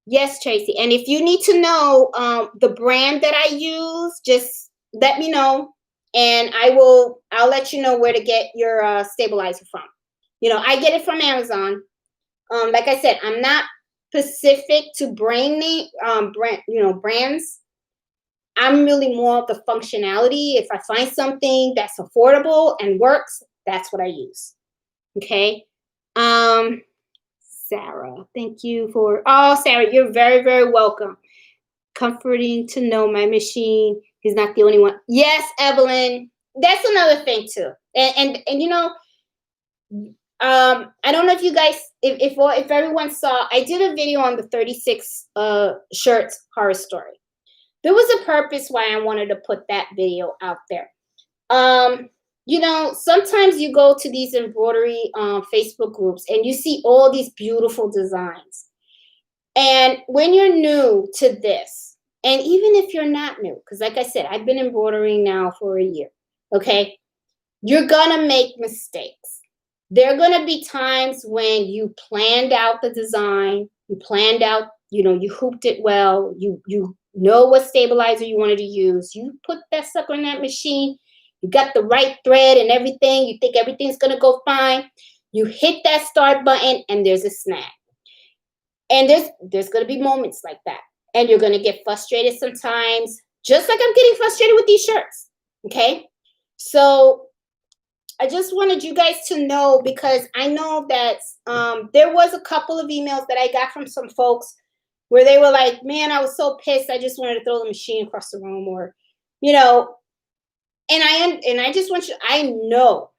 [SPEAKER 1] yes, Tracy, and if you need to know the brand that I use, just let me know, and I'll let you know where to get your stabilizer from. I get it from Amazon. Like I said, I'm not specific to brands. I'm really more of the functionality. If I find something that's affordable and works, that's what I use. Okay. Sarah, thank you Sarah, you're very, very welcome. Comforting to know my machine is not the only one. Yes, Evelyn, that's another thing too. And I don't know if you guys, if everyone saw, I did a video on the 36 shirts horror story. There was a purpose why I wanted to put that video out there. Sometimes you go to these embroidery Facebook groups and you see all these beautiful designs. And when you're new to this, and even if you're not new, because like I said, I've been embroidering now for a year, okay? You're gonna make mistakes. There are gonna be times when you planned out the design, you planned out, you hooped it well, you know what stabilizer you wanted to use, you put that sucker in that machine, you got the right thread and everything, you think everything's gonna go fine, you hit that start button and there's a snag. And there's gonna be moments like that. And you're gonna get frustrated sometimes, just like I'm getting frustrated with these shirts, okay? So I just wanted you guys to know, because I know that there was a couple of emails that I got from some folks where they were like, man, I was so pissed, I just wanted to throw the machine across the room, or, and I just want you, I know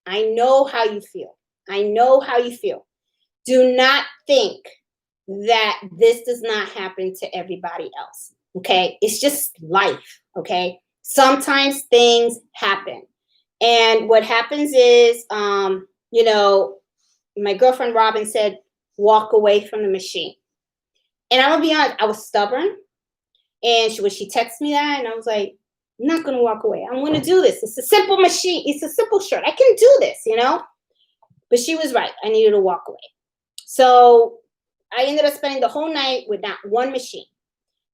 [SPEAKER 1] how you feel. I know how you feel. Do not think that this does not happen to everybody else, okay? It's just life, okay? Sometimes things happen. And what happens is, my girlfriend Robin said, walk away from the machine. And I'm gonna be honest, I was stubborn. And when she texted me that, and I was like, I'm not gonna walk away. I'm gonna do this. It's a simple machine. It's a simple shirt. I can do this, But she was right. I needed to walk away. So I ended up spending the whole night with not one machine.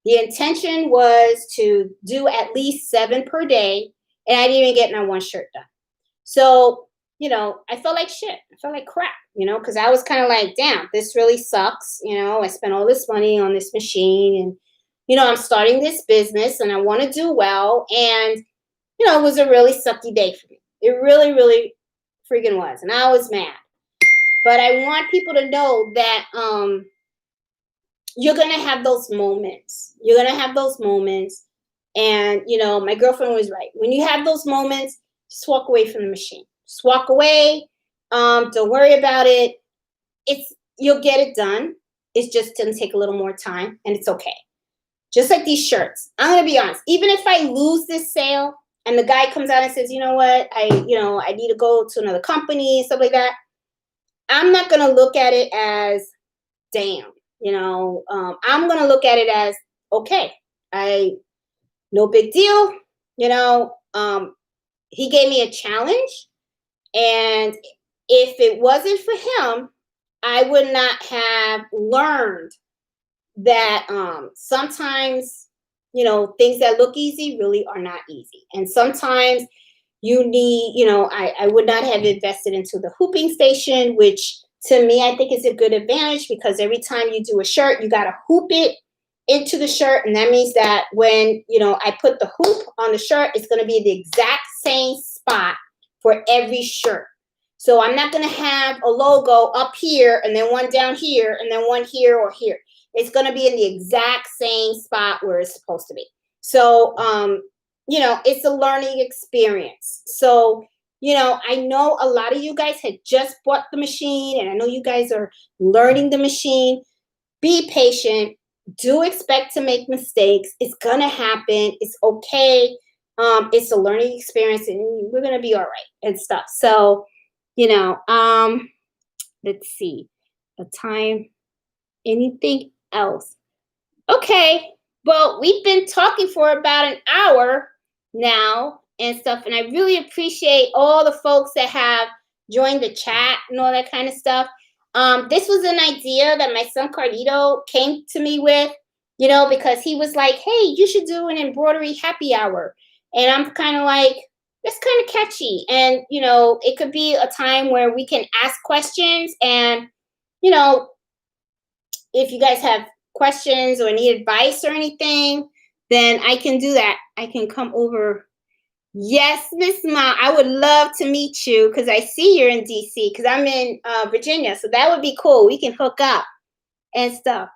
[SPEAKER 1] The intention was to do at least 7 per day, and I didn't even get my one shirt done. So, I felt like shit. I felt like crap, because I was kind of like, damn, this really sucks. I spent all this money on this machine, and, I'm starting this business and I want to do well. And, it was a really sucky day for me. It really, really freaking was. And I was mad. But I want people to know that you're going to have those moments. You're going to have those moments. And, my girlfriend was right. When you have those moments, just walk away from the machine. Just walk away. Don't worry about it. You'll get it done. It's just going to take a little more time, and it's okay. Just like these shirts. I'm going to be honest. Even if I lose this sale and the guy comes out and says, you know what, I need to go to another company and stuff like that, I'm not going to look at it as, damn, I'm going to look at it as, okay, no big deal. He gave me a challenge, and if it wasn't for him, I would not have learned that sometimes, you know, things that look easy really are not easy. And sometimes you need, you know, I would not have invested into the hooping station, which to me, I think is a good advantage because every time you do a shirt, you got to hoop it into the shirt. And that means that when, you know, I put the hoop on the shirt, it's going to be the exact same spot for every shirt. So I'm not going to have a logo up here and then one down here and then one here or here. It's going to be in the exact same spot where it's supposed to be. So, you know, it's a learning experience. So, you know, I know a lot of you guys had just bought the machine and I know you guys are learning the machine. Be patient. Do expect to make mistakes. It's going to happen. It's okay. It's a learning experience and we're going to be all right and stuff. So, you know, let's see a time, anything else. Okay. Well, we've been talking for about an hour now and stuff. And I really appreciate all the folks that have joined the chat and all that kind of stuff. This was an idea that my son Carlito came to me with, you know, because he was like, hey, you should do an embroidery happy hour. And I'm kind of like, that's kind of catchy. And, you know, it could be a time where we can ask questions. And, you know, if you guys have questions or need advice or anything, then I can do that. I can come over. Yes, Miss Ma, I would love to meet you because I see you're in DC because I'm in Virginia. So that would be cool. We can hook up and stuff.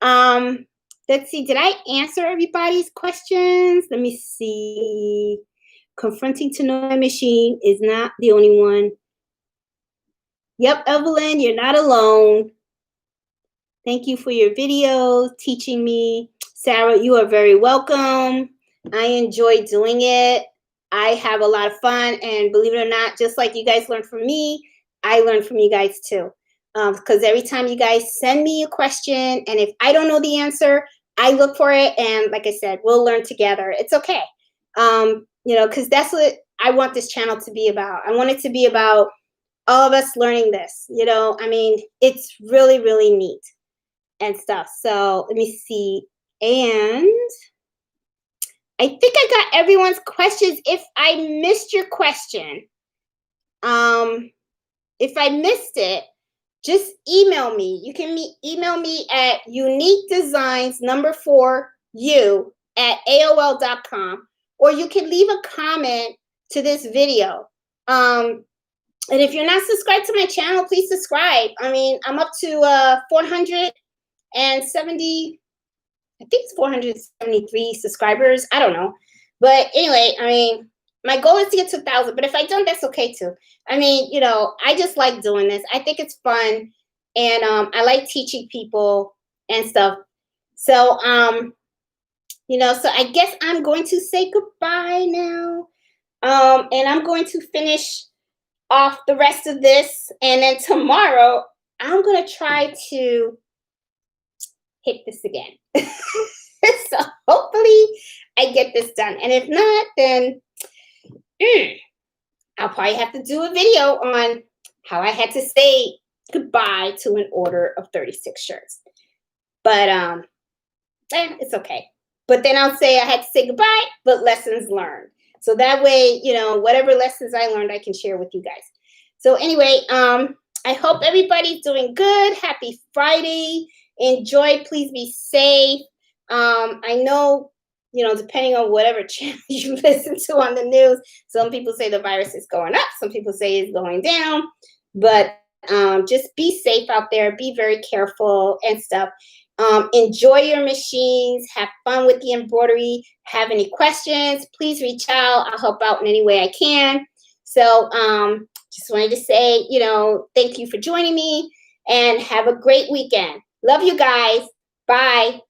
[SPEAKER 1] Let's see. Did I answer everybody's questions? Let me see. Confronting to know my machine is not the only one. Yep, Evelyn, you're not alone. Thank you for your videos, teaching me. Sarah, you are very welcome. I enjoy doing it. I have a lot of fun. And believe it or not, just like you guys learn from me, I learn from you guys too. Because every time you guys send me a question, and if I don't know the answer, I look for it. And like I said, we'll learn together. It's okay. You know, because that's what I want this channel to be about. I want it to be about all of us learning this. You know, I mean, it's really, really neat and stuff. So let me see. And I think I got everyone's questions. If I missed your question, if I missed it, just email me. You can email me at uniquedesigns4u@aol.com, or you can leave a comment to this video. And if you're not subscribed to my channel, please subscribe. I mean, I'm up to 470, I think it's 473 subscribers. I don't know. But anyway, I mean, my goal is to get to 1,000. But if I don't, that's okay too. I mean, you know, I just like doing this. I think it's fun. And I like teaching people and stuff. So, you know, so I guess I'm going to say goodbye now. And I'm going to finish off the rest of this. And then tomorrow, I'm going to try to hit this again. So hopefully I get this done. And if not, then I'll probably have to do a video on how I had to say goodbye to an order of 36 shirts. But it's okay. But then I'll say I had to say goodbye, but lessons learned. So that way, you know, whatever lessons I learned, I can share with you guys. So anyway, I hope everybody's doing good. Happy Friday. Enjoy. Please be safe. I know, you know, depending on whatever channel you listen to on the news, some people say the virus is going up. Some people say it's going down. But just be safe out there. Be very careful and stuff. Enjoy your machines. Have fun with the embroidery. Have any questions, please reach out. I'll help out in any way I can. So just wanted to say, you know, thank you for joining me and have a great weekend. Love you guys. Bye.